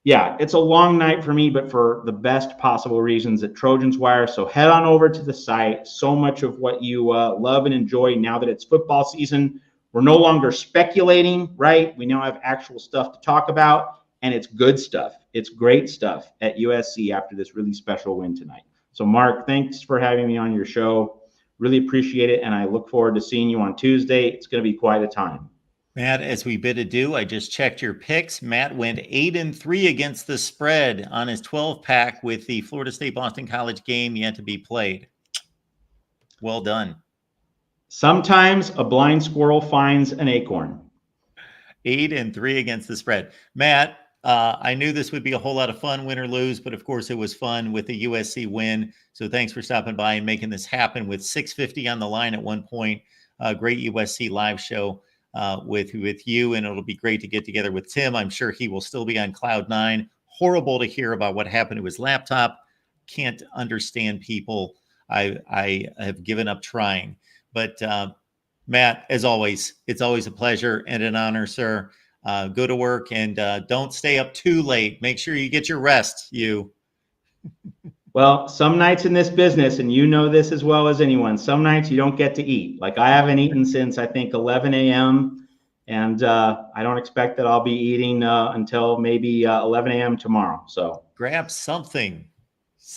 yeah, it's a long night for me, but for the best possible reasons at Trojans Wire. So head on over to the site. So much of what you love and enjoy now that it's football season. We're no longer speculating, right? We now have actual stuff to talk about, and it's good stuff. It's great stuff at USC after this really special win tonight. So, Mark, thanks for having me on your show. Really appreciate it, and I look forward to seeing you on Tuesday. It's going to be quite a time. Matt, as we bid adieu, I just checked your picks. Matt went 8-3 against the spread on his 12-pack with the Florida State-Boston College game yet to be played. Well done. Sometimes a blind squirrel finds an acorn. 8-3 against the spread. Matt, I knew this would be a whole lot of fun, win or lose, but of course it was fun with the USC win. So thanks for stopping by and making this happen with 6:50 on the line at one point. Great USC live show with you, and it'll be great to get together with Tim. I'm sure he will still be on cloud 9. Horrible to hear about what happened to his laptop. Can't understand people. I have given up trying. But Matt, as always, it's always a pleasure and an honor, sir. Go to work and don't stay up too late. Make sure you get your rest, you. Well, some nights in this business, and you know this as well as anyone, some nights you don't get to eat. Like, I haven't eaten since, I think, 11 a.m., and I don't expect that I'll be eating until maybe 11 a.m. tomorrow. So grab something.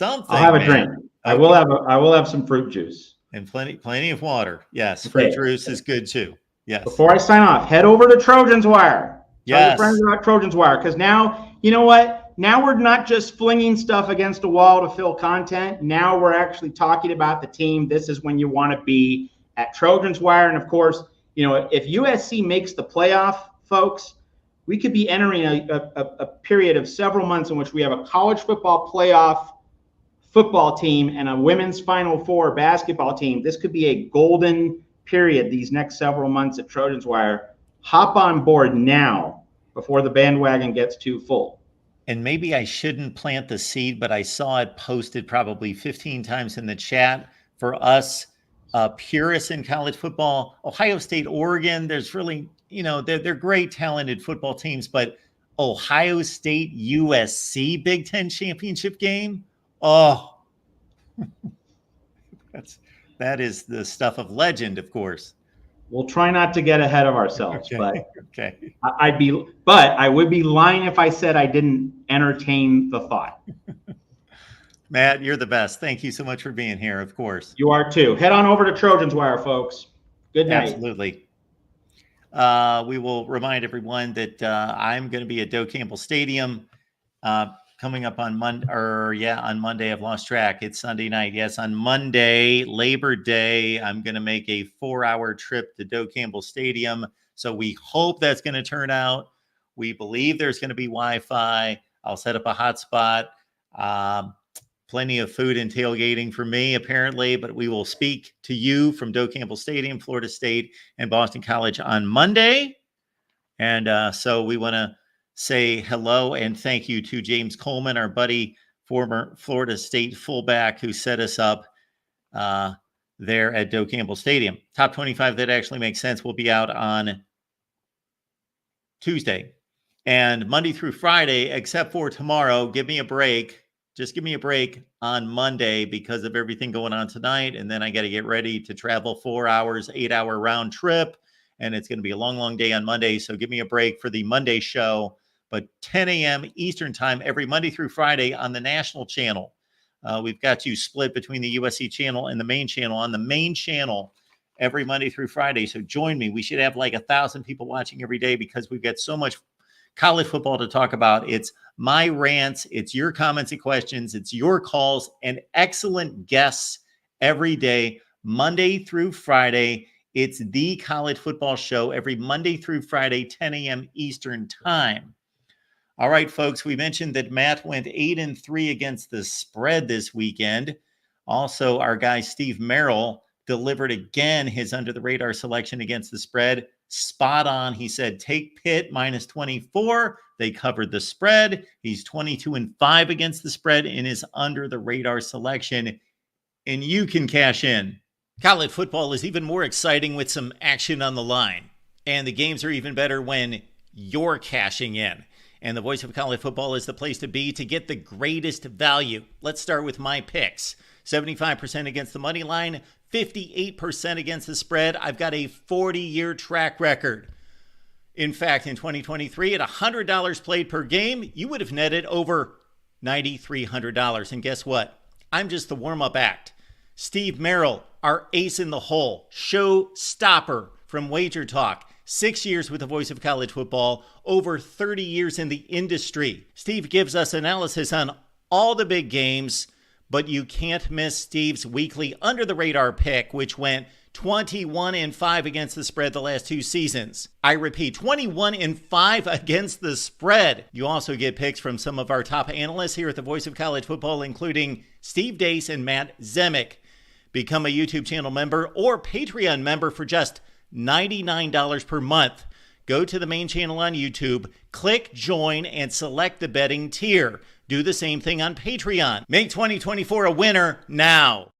I'll have a drink. Okay. I will have some fruit juice. And plenty of water. Yes, fruit juice is good too. Yes. Before I sign off, head over to Trojans Wire. Tell your friends about Trojans Wire, because now, you know what? Now we're not just flinging stuff against a wall to fill content. Now we're actually talking about the team. This is when you want to be at Trojans Wire. And of course, if USC makes the playoff, folks, we could be entering a period of several months in which we have a college football playoff football team and a women's Final Four basketball team. This could be a golden period these next several months at Trojans Wire. Hop on board now before the bandwagon gets too full. And maybe I shouldn't plant the seed, but I saw it posted probably 15 times in the chat. For us purists in college football, Ohio State, Oregon, there's really, they're great, talented football teams, but Ohio State, USC Big Ten championship game, oh, that is the stuff of legend, of course. We'll try not to get ahead of ourselves, okay. but I would be lying if I said I didn't entertain the thought. Matt, you're the best. Thank you so much for being here, of course. You are too. Head on over to Trojans Wire, folks. Good night. Absolutely. we will remind everyone that I'm going to be at Doe Campbell Stadium coming up on on Monday. I've lost track. It's Sunday night. Yes, on Monday, Labor Day, I'm going to make a 4-hour trip to Doe Campbell Stadium. So we hope that's going to turn out. We believe there's going to be Wi-Fi. I'll set up a hotspot. Plenty of food and tailgating for me, apparently, but we will speak to you from Doe Campbell Stadium, Florida State, and Boston College on Monday. And so we want to say hello and thank you to James Coleman, our buddy, former Florida State fullback, who set us up there at Doe Campbell Stadium. Top 25 that actually makes sense will be out on Tuesday. And Monday through Friday, except for tomorrow, give me a break. Just give me a break on Monday because of everything going on tonight. And then I got to get ready to travel 4 hours, 8-hour round trip. And it's going to be a long, long day on Monday. So give me a break for the Monday show. But 10 a.m. Eastern time, every Monday through Friday on the national channel. We've got you split between the USC channel and the main channel. On the main channel, every Monday through Friday. So join me. We should have like 1,000 people watching every day because we've got so much college football to talk about. It's my rants, it's your comments and questions, it's your calls, and excellent guests every day, Monday through Friday. It's the college football show every Monday through Friday, 10 a.m. Eastern time. All right, folks, we mentioned that Matt went 8-3 against the spread this weekend. Also, our guy Steve Merrill delivered again his under-the-radar selection against the spread. Spot on. He said, take Pitt minus 24. They covered the spread. He's 22-5 against the spread in his under-the-radar selection, and you can cash in. College football is even more exciting with some action on the line, and the games are even better when you're cashing in. And the Voice of College Football is the place to be to get the greatest value. Let's start with my picks. 75% against the money line, 58% against the spread. I've got a 40-year track record. In fact, in 2023, at $100 played per game, you would have netted over $9,300. And guess what? I'm just the warm-up act. Steve Merrill, our ace in the hole, show stopper from Wager Talk. 6 years with the Voice of College Football, over 30 years in the industry. Steve gives us analysis on all the big games, but you can't miss Steve's weekly under-the-radar pick, which went 21-5 against the spread the last 2 seasons. I repeat, 21-5 against the spread. You also get picks from some of our top analysts here at the Voice of College Football, including Steve Dace and Matt Zemek. Become a YouTube channel member or Patreon member for just $99 per month. Go to the main channel on YouTube, click join, and select the betting tier. Do the same thing on Patreon. Make 2024 a winner now.